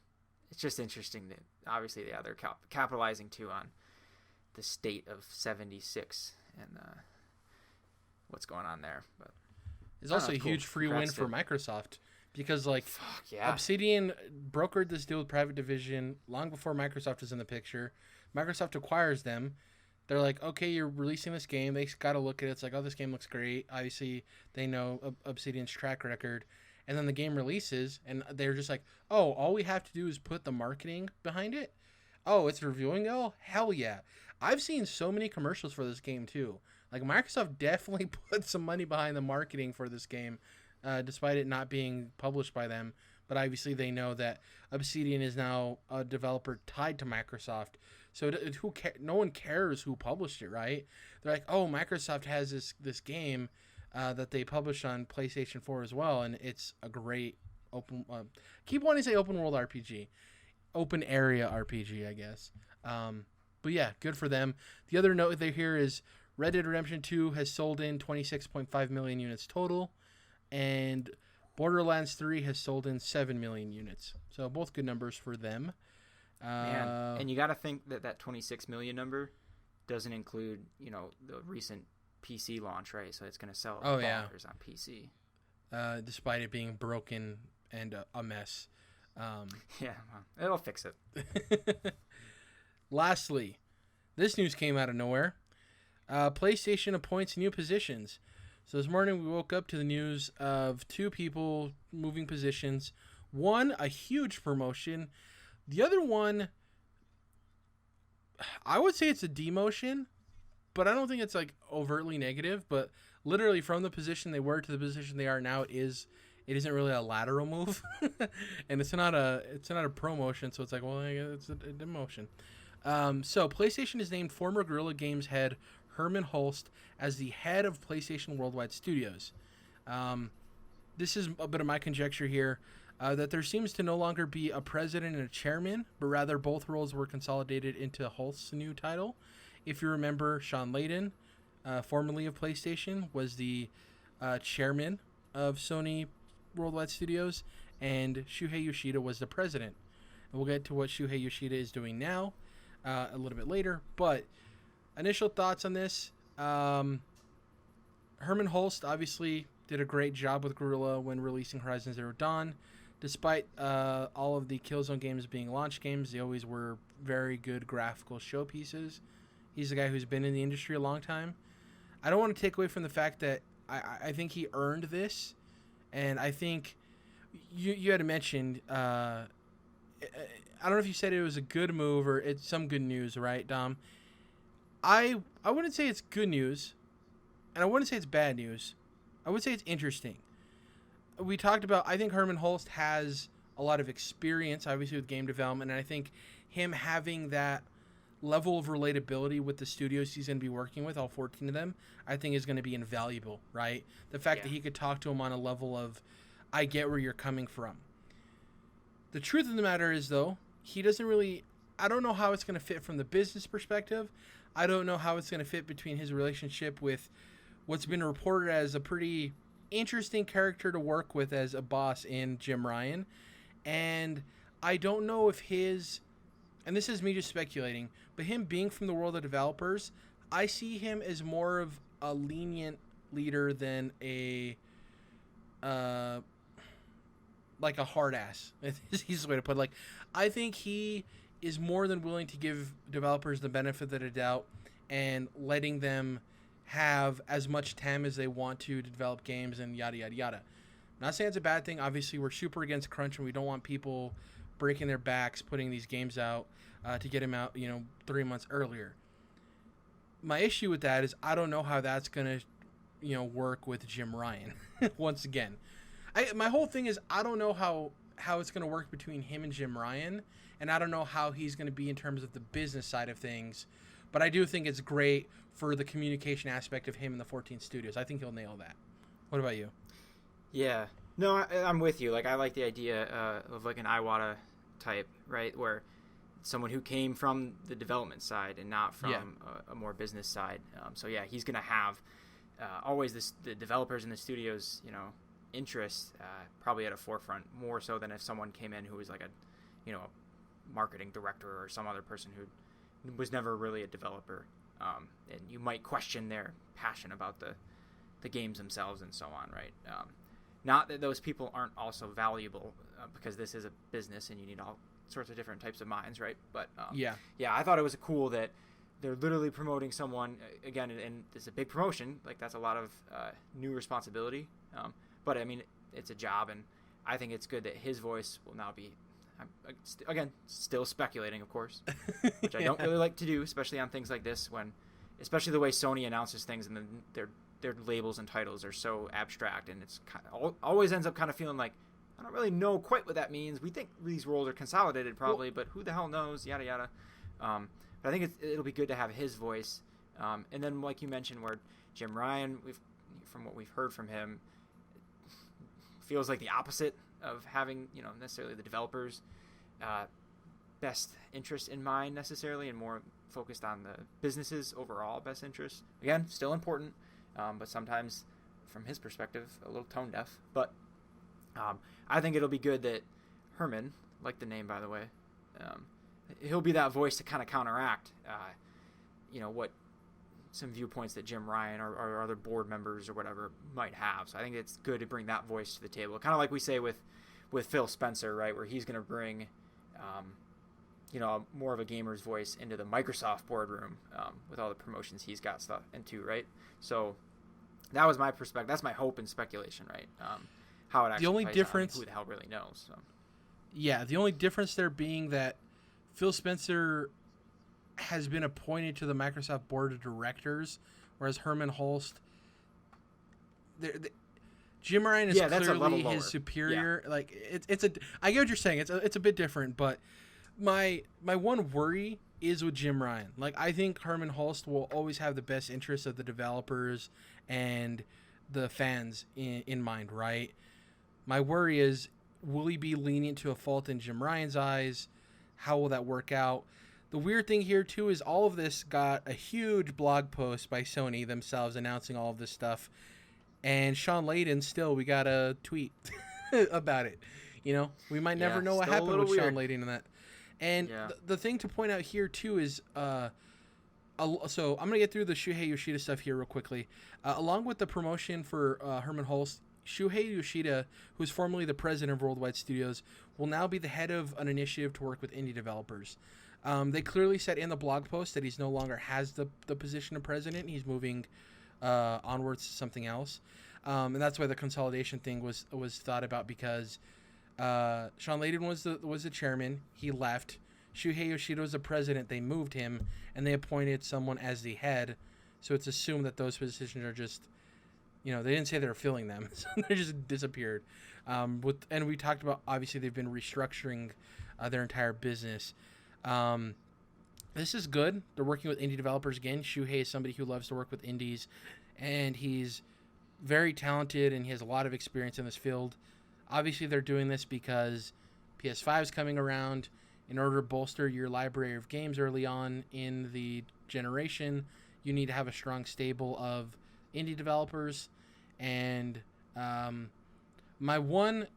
it's just interesting that obviously they're capitalizing too on the state of 76 and what's going on there. But it's also a huge free win for Microsoft because Obsidian brokered this deal with Private Division long before Microsoft was in the picture. Microsoft acquires them. They're like, okay, you're releasing this game. They got to look at it. It's like, oh, this game looks great. Obviously, they know Obsidian's track record. And then the game releases, and they're just like, oh, all we have to do is put the marketing behind it? Oh, it's reviewing? Oh, hell yeah. I've seen so many commercials for this game, too. Like, Microsoft definitely put some money behind the marketing for this game, despite it not being published by them. But obviously, they know that Obsidian is now a developer tied to Microsoft. So no one cares who published it, right? They're like, oh, Microsoft has this game that they published on PlayStation 4 as well, and it's a great keep wanting to say open world RPG. Open area RPG, I guess. But yeah, good for them. The other note there here is Red Dead Redemption 2 has sold in 26.5 million units total, and Borderlands 3 has sold in 7 million units. So both good numbers for them. Man, and you got to think that 26 million number doesn't include, the recent PC launch, right? So it's going to sell bonkers on PC. Despite it being broken and a mess. Yeah, well, it'll fix it. Lastly, this news came out of nowhere. PlayStation appoints new positions. So this morning we woke up to the news of 2 people moving positions. One, a huge promotion. The other one, I would say it's a demotion, but I don't think it's like overtly negative. But literally from the position they were to the position they are now, it isn't really a lateral move, and it's not a promotion. So it's like, well, it's a demotion. So PlayStation has named former Guerilla Games head Hermen Hulst as the head of PlayStation Worldwide Studios. This is a bit of my conjecture here. That there seems to no longer be a president and a chairman, but rather both roles were consolidated into Hulst's new title. If you remember, Sean Layden, formerly of PlayStation, was the chairman of Sony Worldwide Studios, and Shuhei Yoshida was the president. And we'll get to what Shuhei Yoshida is doing now a little bit later, but initial thoughts on this. Hermen Hulst obviously did a great job with Guerrilla when releasing Horizon Zero Dawn. Despite all of the Killzone games being launch games, they always were very good graphical showpieces. He's a guy who's been in the industry a long time. I don't want to take away from the fact that I think he earned this, and I think you had mentioned. I don't know if you said it was a good move or it's some good news, right, Dom? I wouldn't say it's good news, and I wouldn't say it's bad news. I would say it's interesting. We talked about, I think Hermen Hulst has a lot of experience, obviously, with game development, and I think him having that level of relatability with the studios he's going to be working with, all 14 of them, I think is going to be invaluable, right? The fact that he could talk to him on a level of, I get where you're coming from. The truth of the matter is, though, he doesn't really, I don't know how it's going to fit from the business perspective. I don't know how it's going to fit between his relationship with what's been reported as a pretty interesting character to work with as a boss in Jim Ryan. And I don't know if and this is me just speculating, but him being from the world of developers, I see him as more of a lenient leader than like a hard ass. It's the easiest way to put it. Like, I think he is more than willing to give developers the benefit of the doubt and letting them have as much time as they want to develop games and yada, yada, yada. I'm not saying it's a bad thing. Obviously, we're super against crunch and we don't want people breaking their backs putting these games out to get them out, 3 months earlier. My issue with that is I don't know how that's going to, work with Jim Ryan. Once again, my whole thing is I don't know how it's going to work between him and Jim Ryan, and I don't know how he's going to be in terms of the business side of things. But I do think it's great for the communication aspect of him and the 14 studios. I think he'll nail that. What about you? Yeah. No, I'm with you. Like, I like the idea of like an Iwata type, right? Where someone who came from the development side and not from a more business side. So yeah, he's going to have always the developers and the studios, interests probably at a forefront more so than if someone came in who was like a marketing director or some other person who was never really a developer. And you might question their passion about the the games themselves and so on, right? Not that those people aren't also valuable, because this is a business and you need all sorts of different types of minds, right? But yeah, I thought it was cool that they're literally promoting someone again, and it's a big promotion. Like, that's a lot of new responsibility. But I mean, it's a job, and I think it's good that his voice will now be, again, still speculating, of course, which I don't really like to do, especially on things like this, especially the way Sony announces things, and then their labels and titles are so abstract, and it's always ends up kind of feeling like, I don't really know quite what that means. We think these roles are consolidated probably, but who the hell knows, yada yada. But I think it'll be good to have his voice. And then, like you mentioned, where Jim Ryan, from what we've heard from him, feels like the opposite of having, necessarily the developers' best interest in mind necessarily, and more focused on the business's overall best interest. Again, still important, but sometimes, from his perspective, a little tone deaf. But I think it'll be good that Hermen, like the name by the way, he'll be that voice to kind of counteract, what some viewpoints that Jim Ryan or other board members or whatever might have. So I think it's good to bring that voice to the table, kind of like we say with Phil Spencer, right, where he's going to bring, more of a gamer's voice into the Microsoft boardroom, with all the promotions he's got stuff into, right? So that was my perspective. That's my hope and speculation, right? How it actually the only plays difference, out, who the hell really knows? So. Yeah, the only difference there being that Phil Spencer has been appointed to the Microsoft board of directors, whereas Hermen Hulst, Jim Ryan is clearly his superior. Yeah. Like I get what you're saying. It's a bit different, but my one worry is with Jim Ryan. Like, I think Hermen Hulst will always have the best interests of the developers and the fans in mind, right? My worry is, will he be lenient to a fault in Jim Ryan's eyes? How will that work out? The weird thing here, too, is all of this got a huge blog post by Sony themselves announcing all of this stuff. And Sean Layden, still, we got a tweet about it. We might never know what happened with Sean Layden in that. And the thing to point out here, too, is... so I'm going to get through the Shuhei Yoshida stuff here real quickly. Along with the promotion for Hermen Hulst, Shuhei Yoshida, who is formerly the president of Worldwide Studios, will now be the head of an initiative to work with indie developers. They clearly said in the blog post that he's no longer has the position of president. He's moving onwards to something else. And that's why the consolidation thing was thought about, because Sean Layden was the chairman. He left. Shuhei Yoshida was the president. They moved him, and they appointed someone as the head. So it's assumed that those positions are just... they didn't say they were filling them, so they just disappeared. And we talked about, obviously, they've been restructuring their entire business. This is good. They're working with indie developers again. Shuhei is somebody who loves to work with indies, and he's very talented, and he has a lot of experience in this field. Obviously, they're doing this because PS5 is coming around. In order to bolster your library of games early on in the generation, you need to have a strong stable of indie developers. And my one,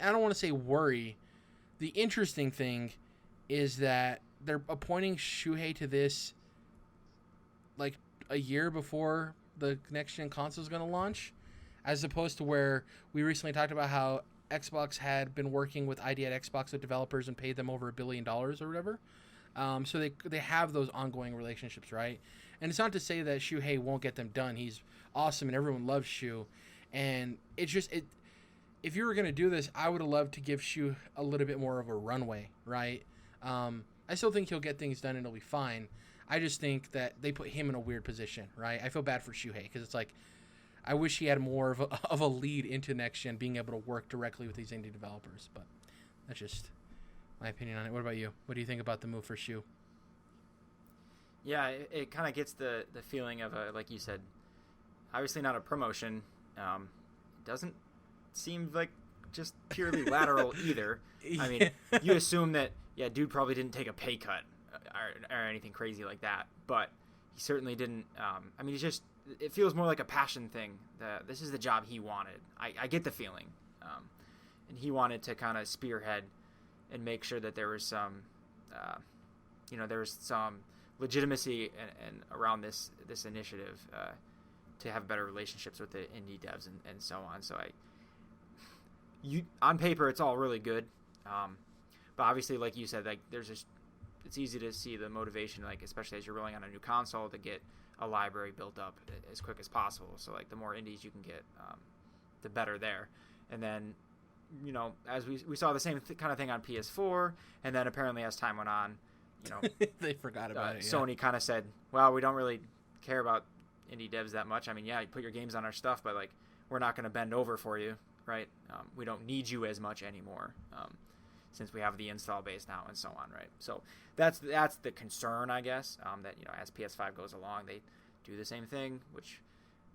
I don't want to say worry, the interesting thing is that they're appointing Shuhei to this like a year before the next gen console is going to launch, as opposed to where we recently talked about how Xbox had been working with ID at Xbox with developers and paid them over $1 billion or whatever. So they have those ongoing relationships, right? And it's not to say that Shuhei won't get them done. He's awesome and everyone loves Shu. And it's just, if you were going to do this, I would have loved to give Shu a little bit more of a runway, right? I still think he'll get things done and it'll be fine. I just think that they put him in a weird position, right? I feel bad for Shuhei because it's like, I wish he had more of a lead into next gen, being able to work directly with these indie developers. But that's just my opinion on it. What about you? What do you think about the move for Shu? Yeah, it kind of gets the feeling of like you said, obviously not a promotion. It doesn't seem like just purely lateral either. I mean, you assume that, dude probably didn't take a pay cut or anything crazy like that, but he certainly didn't. I mean, it feels more like a passion thing. This is the job he wanted. I get the feeling. And he wanted to kind of spearhead and make sure that there was some, there was some legitimacy and around this initiative. to have better relationships with the indie devs and so on. So on paper, it's all really good. But obviously, like you said, like it's easy to see the motivation, like especially as you're rolling on a new console, to get a library built up as quick as possible. So like the more indies you can get, the better there. And then, as we saw the same kind of thing on PS4, and then apparently as time went on, they forgot about it. Sony kind of said, well, we don't really care about indie devs that much. I mean, yeah, you put your games on our stuff, but like we're not going to bend over for you, right? We don't need you as much anymore, since we have the install base now and so on, right? So that's the concern, I guess, that as PS5 goes along, they do the same thing, which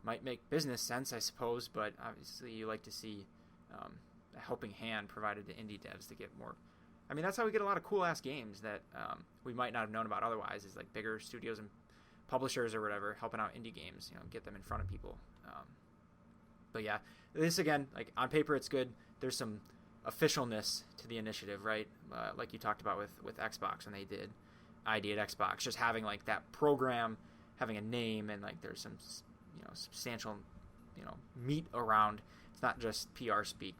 might make business sense, I suppose, but obviously you like to see a helping hand provided to indie devs to get more. I mean, that's how we get a lot of cool ass games that we might not have known about otherwise, is like bigger studios and publishers or whatever helping out indie games, get them in front of people. But yeah, this again, like on paper, it's good. There's some officialness to the initiative, right? Like you talked about with Xbox when they did ID at Xbox, just having like that program, having a name, and like there's some substantial meat around. It's not just PR speak.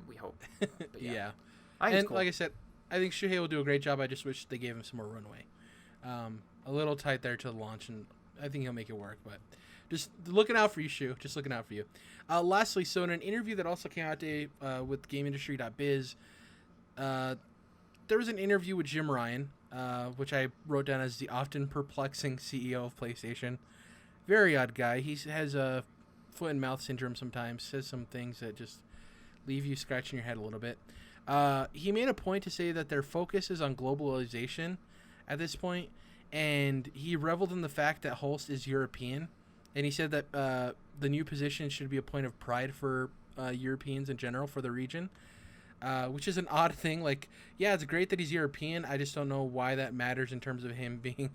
We hope. But yeah. And cool. Like I said, I think Shuhei will do a great job. I just wish they gave him some more runway. A little tight there to the launch, and I think he'll make it work. But just looking out for you, Shu. Just looking out for you. Lastly, so in an interview that also came out today with GameIndustry.biz, there was an interview with Jim Ryan, which I wrote down as the often perplexing CEO of PlayStation. Very odd guy. He has a foot and mouth syndrome sometimes. Says some things that just leave you scratching your head a little bit. He made a point to say that their focus is on globalization at this point, and he reveled in the fact that Hulst is European, and he said that the new position should be a point of pride for Europeans in general, for the region, which is an odd thing. Like, yeah, it's great that he's European. I just don't know why that matters in terms of him being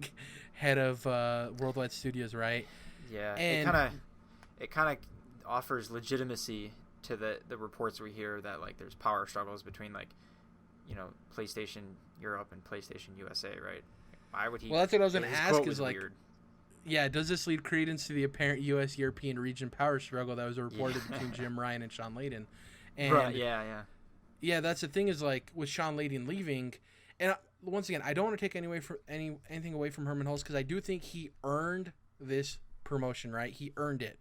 head of Worldwide Studios, right? Yeah, and it kind of offers legitimacy to the reports we hear that like there's power struggles between like PlayStation Europe and PlayStation USA, right? Why would he? Well, that's what I was going to ask. Is like, weird. Yeah, does this lead credence to the apparent U.S. European region power struggle that was reported between Jim Ryan and Sean Layden? And right, yeah. That's the thing, is like with Sean Layden leaving, and once again, I don't want to take anything away from Hermen Hulst, because I do think he earned this promotion, right? He earned it.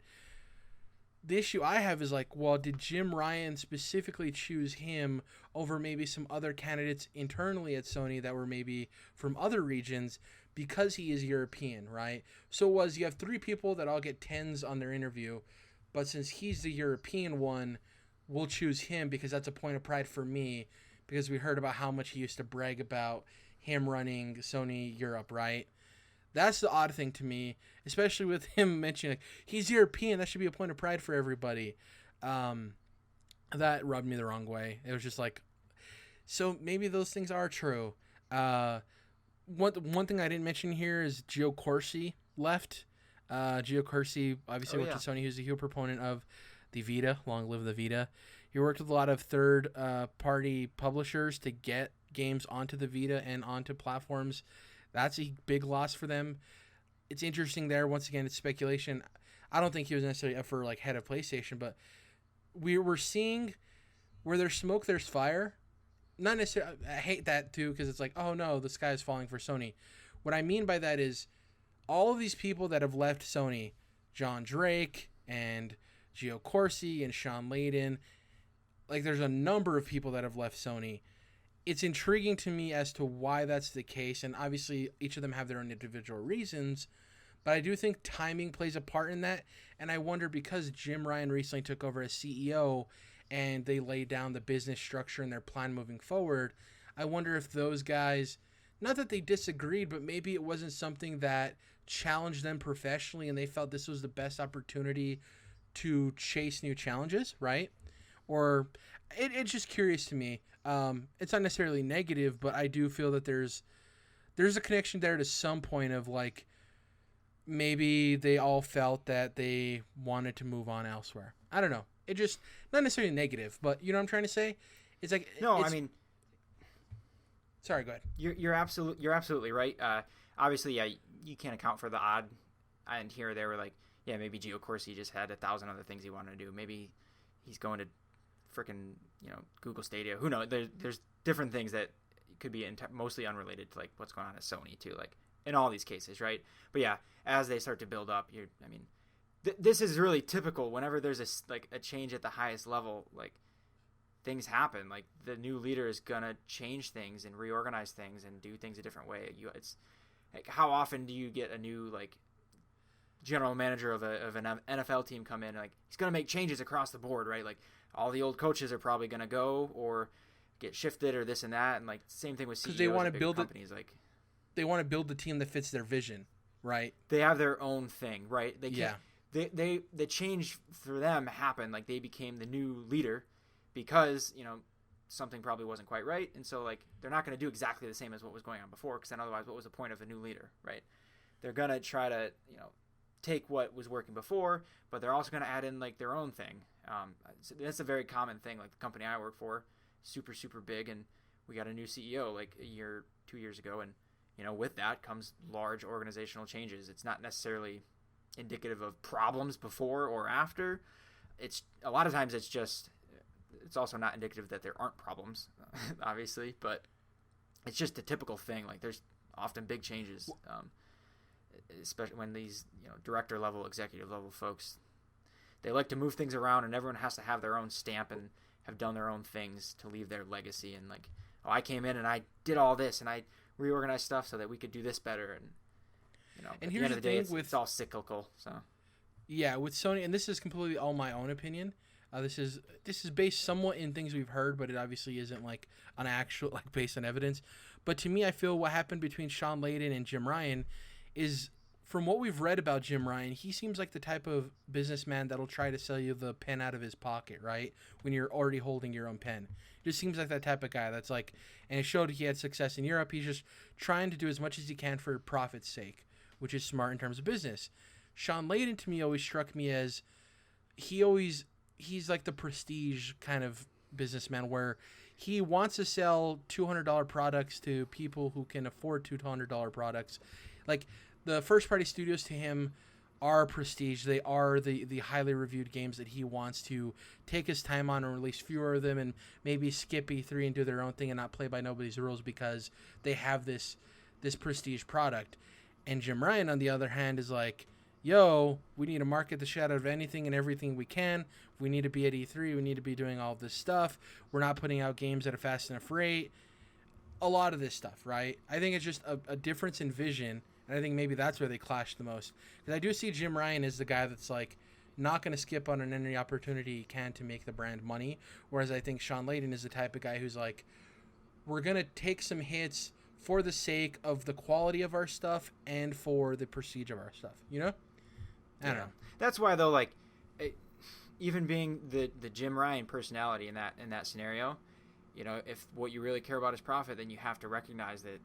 The issue I have is like, well, did Jim Ryan specifically choose him over maybe some other candidates internally at Sony that were maybe from other regions because he is European, right? So you have 3 people that all get 10s on their interview, but since he's the European one, we'll choose him because that's a point of pride for me, because we heard about how much he used to brag about him running Sony Europe, right? That's the odd thing to me, especially with him mentioning like, he's European. That should be a point of pride for everybody. That rubbed me the wrong way. It was just like, so maybe those things are true. One thing I didn't mention here is Gio Corsi left. Gio Corsi obviously worked at Sony. He was a huge proponent of the Vita. Long live the Vita. He worked with a lot of third-party publishers to get games onto the Vita and onto platforms. That's a big loss for them. It's interesting there. Once again, it's speculation. I don't think he was necessarily up for like head of PlayStation, but we were seeing where there's smoke, there's fire. Not necessarily. I hate that too, because it's like, oh no, the sky is falling for Sony. What I mean by that is all of these people that have left Sony, John Drake and Gio Corsi and Sean Layden, like there's a number of people that have left Sony. It's intriguing to me as to why that's the case, and obviously each of them have their own individual reasons, but I do think timing plays a part in that, and I wonder, because Jim Ryan recently took over as CEO and they laid down the business structure and their plan moving forward, I wonder if those guys, not that they disagreed, but maybe it wasn't something that challenged them professionally and they felt this was the best opportunity to chase new challenges, right? Or it's just curious to me. It's not necessarily negative, but I do feel that there's a connection there to some point of like maybe they all felt that they wanted to move on elsewhere. I don't know. It just not necessarily negative, but you know what I'm trying to say? It's like I mean, sorry, go ahead. You're absolutely right. Obviously, yeah, you can't account for the odd end here or there. Where like yeah, maybe Gio Corsi just had 1,000 other things he wanted to do. Maybe he's going to freaking, Google Stadia. Who knows? There's different things that could be mostly unrelated to like what's going on at Sony too, like in all these cases, right? But yeah, as they start to build up, this is really typical whenever there's a change at the highest level, like things happen. Like the new leader is gonna change things and reorganize things and do things a different way. It's like, how often do you get a new like general manager of an NFL team come in and like he's gonna make changes across the board, right? Like all the old coaches are probably gonna go or get shifted or this and that, and like same thing with CEOs. Because they want to build companies, like they want to build the team that fits their vision, right? They have their own thing, right? They can't. Yeah. The change for them happened, like they became the new leader because something probably wasn't quite right, and so like they're not going to do exactly the same as what was going on before, because then otherwise, what was the point of a new leader, right? They're going to try to take what was working before, but they're also going to add in like their own thing. So that's a very common thing. Like the company I work for, super big, and we got a new CEO like 2 years ago, and with that comes large organizational changes. It's not necessarily indicative of problems before or after. It's a lot of times it's also not indicative that there aren't problems, obviously, but it's just a typical thing. Like there's often big changes, especially when these director level, executive level folks, they like to move things around, and everyone has to have their own stamp and have done their own things to leave their legacy. And like, oh, I came in and I did all this and I reorganized stuff so that we could do this better. And and at here's the end of the day, thing it's all cyclical. So yeah, with Sony, and this is completely all my own opinion. This is based somewhat in things we've heard, but it obviously isn't like an actual like based on evidence. But to me, I feel what happened between Sean Layden and Jim Ryan is, from what we've read about Jim Ryan, he seems like the type of businessman that'll try to sell you the pen out of his pocket, right? When you're already holding your own pen. Just seems like that type of guy that's like, and it showed he had success in Europe. He's just trying to do as much as he can for profit's sake, which is smart in terms of business. Sean Layden to me always struck me as he's like the prestige kind of businessman where he wants to sell $200 products to people who can afford $200 products. Like the first party studios to him are prestige. They are the highly reviewed games that he wants to take his time on and release fewer of them and maybe skip E3 and do their own thing and not play by nobody's rules because they have this prestige product. And Jim Ryan, on the other hand, is like, yo, we need to market the shit out of anything and everything we can. We need to be at E3. We need to be doing all this stuff. We're not putting out games at a fast enough rate. A lot of this stuff, right? I think it's just a difference in vision. And I think maybe that's where they clash the most. Because I do see Jim Ryan as the guy that's like not going to skip on any opportunity he can to make the brand money. Whereas I think Sean Layden is the type of guy who's like, we're going to take some hits for the sake of the quality of our stuff and for the prestige of our stuff. I don't know. That's why though, like, even being the Jim Ryan personality in that scenario, if what you really care about is profit, then you have to recognize that,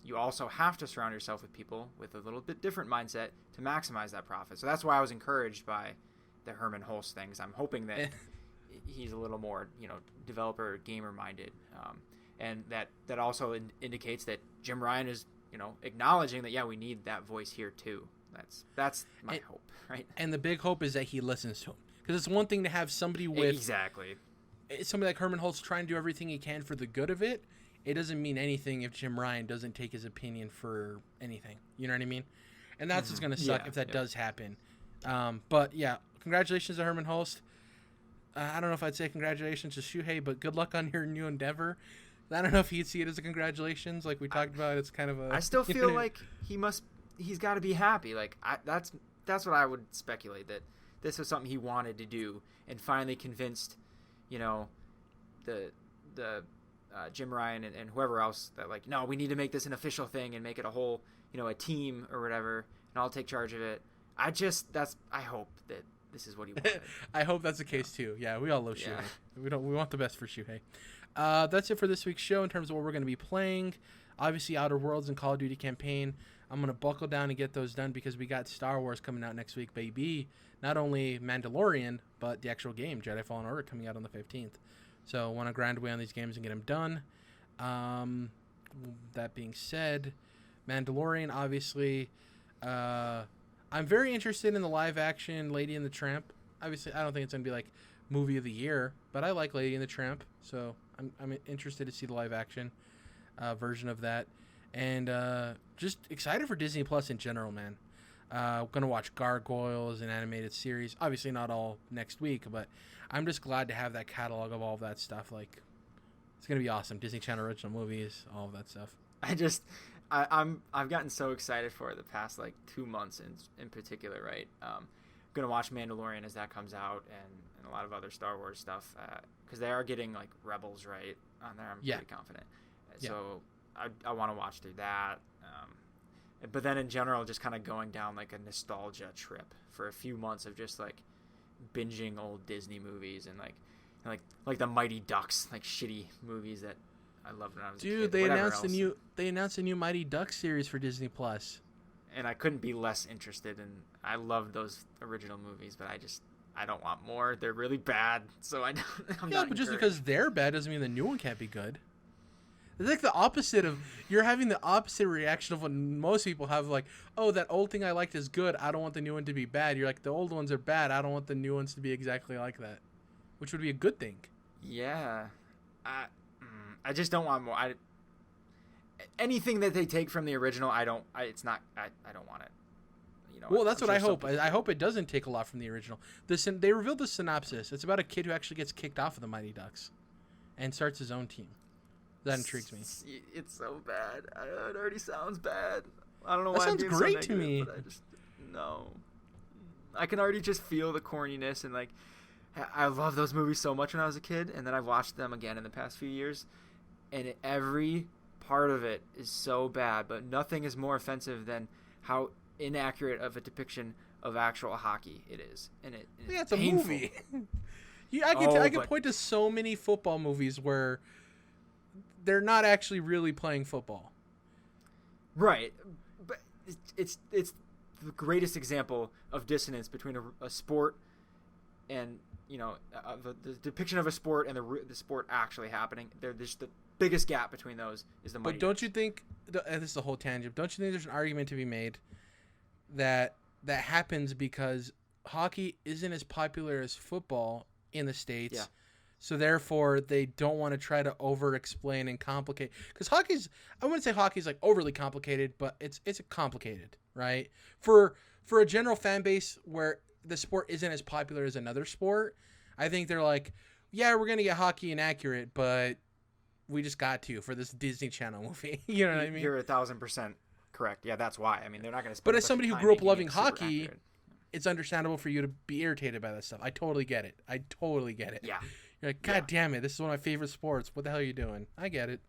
you also have to surround yourself with people with a little bit different mindset to maximize that profit. So that's why I was encouraged by the Hermen Hulst things. I'm hoping that he's a little more, developer, gamer minded. And that also indicates that Jim Ryan is, acknowledging that, yeah, we need that voice here too. That's my hope, right? And the big hope is that he listens to him. Because it's one thing to have somebody with... Exactly. Somebody like Hermen Hulst trying to do everything he can for the good of it. It doesn't mean anything if Jim Ryan doesn't take his opinion for anything. You know what I mean? And that's what's going to suck if that does happen. But yeah, congratulations to Hermen Hulst. I don't know if I'd say congratulations to Shuhei, but good luck on your new endeavor. I don't know if he'd see it as a congratulations. Like we talked about, it's kind of a... I still feel like he's got to be happy. Like that's what I would speculate, that this was something he wanted to do and finally convinced, the Jim Ryan and whoever else that like, no, we need to make this an official thing and make it a whole, a team or whatever, and I'll take charge of it. I hope that this is what he wanted. I hope that's the case too. Yeah, we all love Shuhei. We want the best for Shuhei. That's it for this week's show in terms of what we're going to be playing. Obviously, Outer Worlds and Call of Duty campaign. I'm going to buckle down and get those done because we got Star Wars coming out next week, baby. Not only Mandalorian, but the actual game, Jedi Fallen Order, coming out on the 15th. So I want to grind away on these games and get them done. That being said, Mandalorian, obviously, I'm I'm very interested in the live action Lady and the Tramp. Obviously, I don't think it's gonna be like movie of the year, but I like Lady and the Tramp, so I'm interested to see the live action version of that, and just excited for Disney Plus in general, man. Gonna watch Gargoyles, an animated series. Obviously, not all next week, but I'm just glad to have that catalog of all of that stuff. Like, it's gonna be awesome. Disney Channel original movies, all of that stuff. I've gotten so excited for it the past like 2 months in particular, right? Gonna watch Mandalorian as that comes out, and a lot of other Star Wars stuff, because they are getting like Rebels right on there. I'm pretty confident. So I want to watch through that. But then in general, just kind of going down like a nostalgia trip for a few months of just like binging old Disney movies and like the Mighty Ducks, like shitty movies that I loved when I was a kid. Dude, they announced a new Mighty Ducks series for Disney Plus. And I couldn't be less interested, and I loved those original movies, but I don't want more. They're really bad, so I'm not but just because they're bad doesn't mean the new one can't be good. It's like the opposite of, you're having the opposite reaction of what most people have, like, oh, that old thing I liked is good, I don't want the new one to be bad. You're like, the old ones are bad, I don't want the new ones to be exactly like that, which would be a good thing. Yeah. I just don't want more. Anything that they take from the original, I don't want it. You know, well, that's what I hope. I hope it doesn't take a lot from the original. They revealed the synopsis. It's about a kid who actually gets kicked off of the Mighty Ducks and starts his own team. That intrigues me. It's so bad. It already sounds bad. I don't know why. That sounds great to me. But no. I can already just feel the corniness, and like, I love those movies so much when I was a kid, and then I've watched them again in the past few years, and every part of it is so bad, but nothing is more offensive than how inaccurate of a depiction of actual hockey it is, and it's a painful. Movie. I can point to so many football movies where they're not actually really playing football. Right, but it's the greatest example of dissonance between a sport and, you know, the depiction of a sport and the sport actually happening. There's the biggest gap between those is the Mighty But don't Ducks. you think, and this is a whole tangent, don't you think there's an argument to be made that happens because hockey isn't as popular as football in the States? Yeah. So therefore, they don't want to try to over-explain and complicate. Because I wouldn't say hockey's like overly complicated, but it's complicated, right? For a general fan base where the sport isn't as popular as another sport, I think they're like, yeah, we're going to get hockey inaccurate, but we just got to for this Disney Channel movie. You know what I mean? You're 1,000% correct. Yeah, that's why. I mean, they're not going to. But as somebody who grew up loving hockey, it's understandable for you to be irritated by that stuff. I totally get it. Yeah. You're like, God damn it, this is one of my favorite sports. What the hell are you doing? I get it.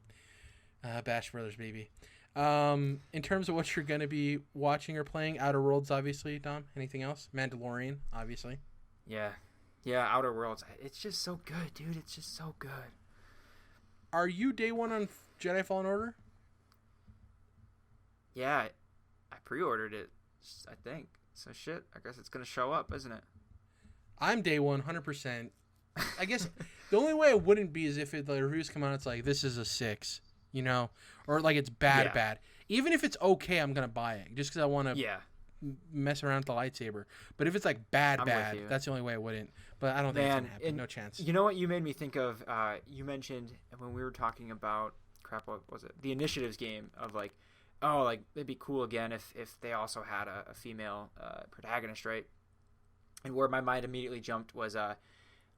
Bash Brothers, baby. In terms of what you're going to be watching or playing, Outer Worlds, obviously, Dom. Anything else? Mandalorian, obviously. Yeah, Outer Worlds. It's just so good, dude. It's just so good. Are you day one on Jedi Fallen Order? Yeah, I pre-ordered it, I think. So shit, I guess it's going to show up, isn't it? I'm day one, 100%. I guess the only way it wouldn't be is if the reviews come out, it's like, this is a 6, you know? Or like it's bad. Even if it's okay, I'm going to buy it just because I want to mess around with the lightsaber. But if it's like bad, that's the only way it wouldn't. But I don't think it's going to happen. No chance. You know what you made me think of? You mentioned when we were talking about, what was it? The Initiatives game of like, oh, like it'd be cool again if they also had a female protagonist, right? And where my mind immediately jumped was,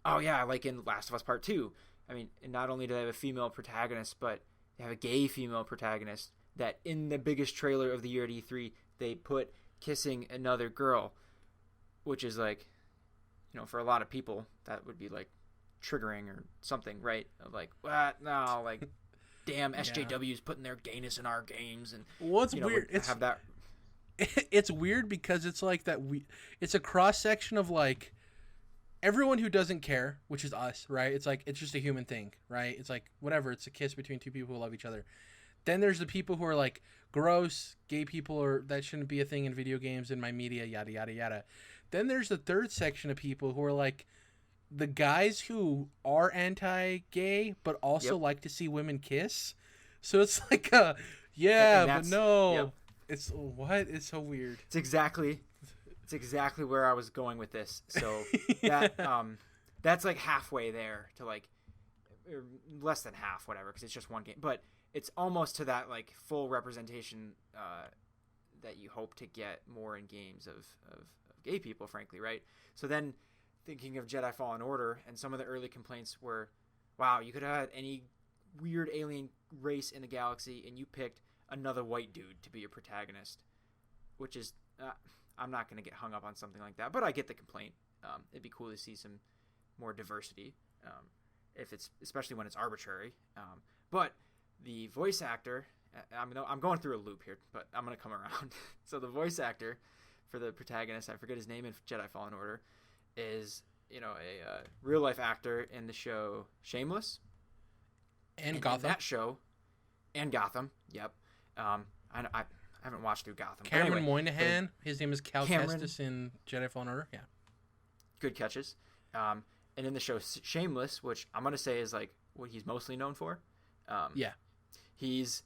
oh yeah, like in Last of Us Part 2. I mean, not only do they have a female protagonist, but they have a gay female protagonist that in the biggest trailer of the year at E3, they put kissing another girl, which is like, you know, for a lot of people, that would be like triggering or something, right? Of like, what? No, like, damn, SJW's putting their gayness in our games. And what's weird? Have that. It's weird because it's like that. It's a cross section of like everyone who doesn't care, which is us, right? It's like, it's just a human thing, right? It's like, whatever. It's a kiss between two people who love each other. Then there's the people who are like, gross, gay people, or that shouldn't be a thing in video games, in my media, yada, yada, yada. Then there's the third section of people who are like the guys who are anti-gay, but also like to see women kiss. So it's like, but no. It's so weird. It's exactly It's exactly where I was going with this. So that that's like halfway there to like or less than half, whatever, because it's just one game. But it's almost to that like full representation that you hope to get more in games of gay people, frankly, right? So then thinking of Jedi Fallen Order, and some of the early complaints were, wow, you could have had any weird alien race in the galaxy and you picked another white dude to be your protagonist, which is I'm not going to get hung up on something like that, but I get the complaint. It'd be cool to see some more diversity, if it's especially when it's arbitrary. But the voice actor, I'm going through a loop here, but I'm going to come around. So the voice actor for the protagonist, I forget his name in Jedi Fallen Order, is a real life actor in the show Shameless and Gotham. That show and Gotham. Yep. I haven't watched through Gotham. Cameron Moynihan. His name is Cal Kestis in Jedi Fallen Order. Yeah. Good catches. And in the show Shameless, which I'm gonna say is like what he's mostly known for. Yeah. He's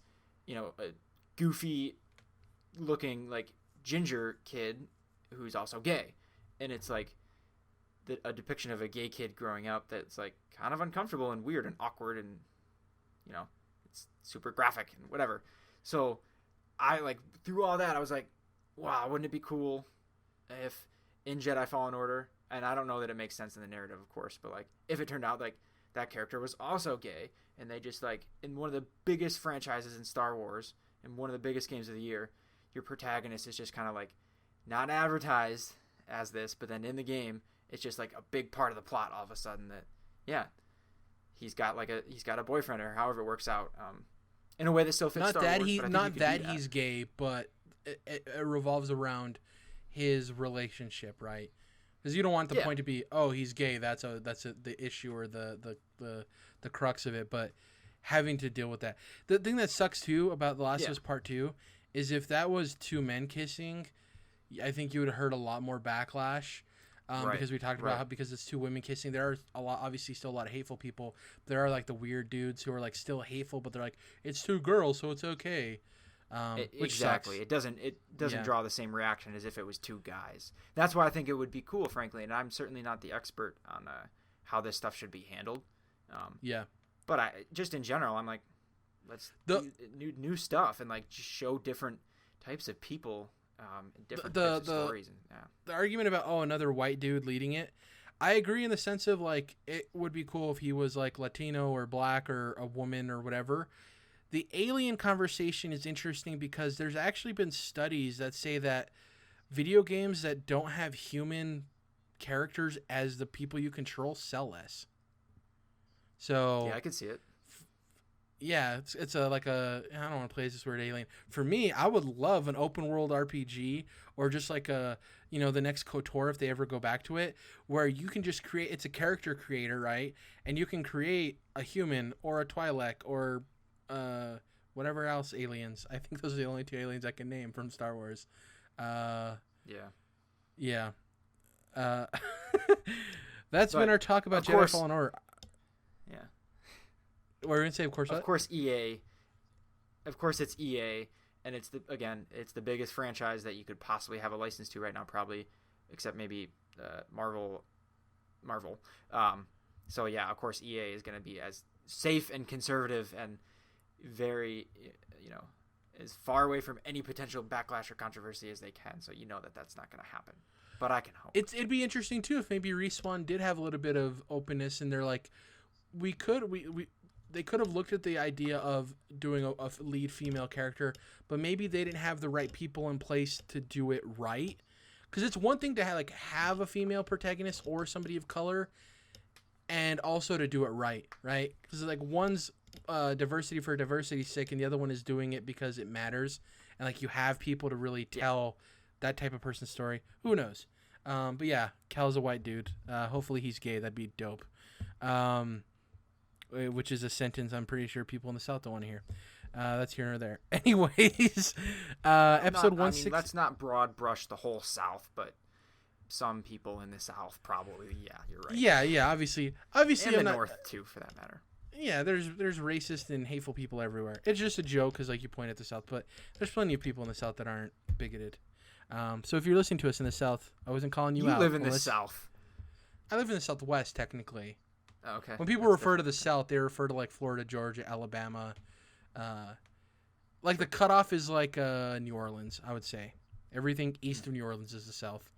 a goofy looking like ginger kid who's also gay, and it's like a depiction of a gay kid growing up that's like kind of uncomfortable and weird and awkward, and it's super graphic and whatever. So I like through all that I was like, wow, wouldn't it be cool if in Jedi Fallen Order, and I don't know that it makes sense in the narrative, of course, but like if it turned out like that character was also gay, and they just like in one of the biggest franchises in Star Wars and one of the biggest games of the year, your protagonist is just kind of like not advertised as this, but then in the game it's just like a big part of the plot all of a sudden that he's got a boyfriend, or however it works out, in a way that still fits Star Wars. Not that he's gay, but it revolves around his relationship, right? Because you don't want the point to be, oh, he's gay. That's the issue or the crux of it. But having to deal with that, the thing that sucks too about The Last of Us Part 2 is if that was two men kissing, I think you would have heard a lot more backlash. Right. Because we talked about how because it's two women kissing, there are obviously still a lot of hateful people. There are like the weird dudes who are like still hateful, but they're like, it's two girls, so it's okay. Which exactly sucks. It doesn't draw the same reaction as if it was two guys. That's why I think it would be cool, frankly, and I'm certainly not the expert on how this stuff should be handled. But I just in general, I'm like, let's do new stuff and like just show different types of people, different types of stories. The argument about another white dude leading it, I agree in the sense of like it would be cool if he was like Latino or black or a woman or whatever. The alien conversation is interesting because there's actually been studies that say that video games that don't have human characters as the people you control sell less. So yeah, I could see it. Yeah, it's I don't want to play this word alien. For me, I would love an open world RPG or just like the next KOTOR if they ever go back to it, where you can just create. It's a character creator, right? And you can create a human or a Twi'lek or whatever else aliens. I think those are the only two aliens I can name from Star Wars. Yeah. That's been our talk about Jedi Fallen Order. Yeah. What are we gonna say? Of course, EA. Of course, it's EA, and it's the biggest franchise that you could possibly have a license to right now, probably, except maybe Marvel. So yeah, of course, EA is going to be as safe and conservative and very, as far away from any potential backlash or controversy as they can. So that's not going to happen. But I can hope. It'd be interesting too if maybe Respawn did have a little bit of openness, and they're like, they could have looked at the idea of doing a lead female character, but maybe they didn't have the right people in place to do it right. Because it's one thing to have a female protagonist or somebody of color, and also to do it right? Because one's diversity for diversity's sake, and the other one is doing it because it matters, and you have people to really tell that type of person's story. Who knows? But yeah, Cal's a white dude. Hopefully he's gay. That'd be dope. Which is a sentence I'm pretty sure people in the South don't want to hear. That's here or there. Anyways, episode 160. Let's not broad brush the whole South, but some people in the South probably. Yeah, you're right. Yeah. Obviously, and the North too, for that matter. Yeah, there's racist and hateful people everywhere. It's just a joke because you point at the South, but there's plenty of people in the South that aren't bigoted. So if you're listening to us in the South, I wasn't calling you out. You live in the South. I live in the Southwest, technically. Oh, okay. When people refer to the South, they refer to like Florida, Georgia, Alabama. Like the cutoff is like New Orleans, I would say. Everything east of New Orleans is the South.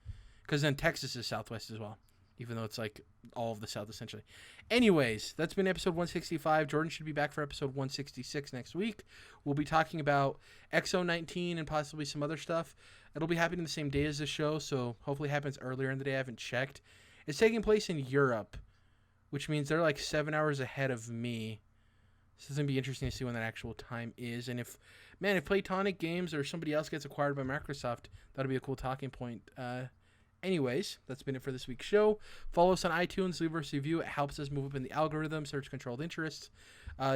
Because then Texas is Southwest as well. Even though it's like all of the South, essentially. Anyways, that's been episode 165. Jordan should be back for episode 166 next week. We'll be talking about XO19 and possibly some other stuff. It'll be happening the same day as the show, so hopefully it happens earlier in the day. I haven't checked. It's taking place in Europe, which means they're like 7 hours ahead of me. This is going to be interesting to see when that actual time is. And if Playtonic Games or somebody else gets acquired by Microsoft, that'll be a cool talking point. Anyways, that's been it for this week's show. Follow us on iTunes, leave us a review. It helps us move up in the algorithm, search controlled interests.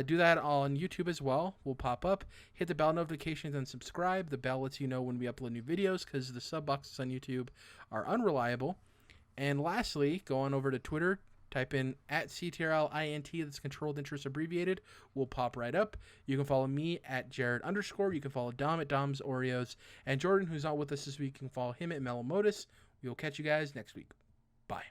Do that on YouTube as well. We'll pop up. Hit the bell notifications and subscribe. The bell lets you know when we upload new videos because the sub boxes on YouTube are unreliable. And lastly, go on over to Twitter. Type in @CTRLINT, that's controlled interest abbreviated. We'll pop right up. You can follow me @Jared_. You can follow Dom @Dom's Oreos. And Jordan, who's not with us this week, you can follow him @Melomotus. We will catch you guys next week. Bye.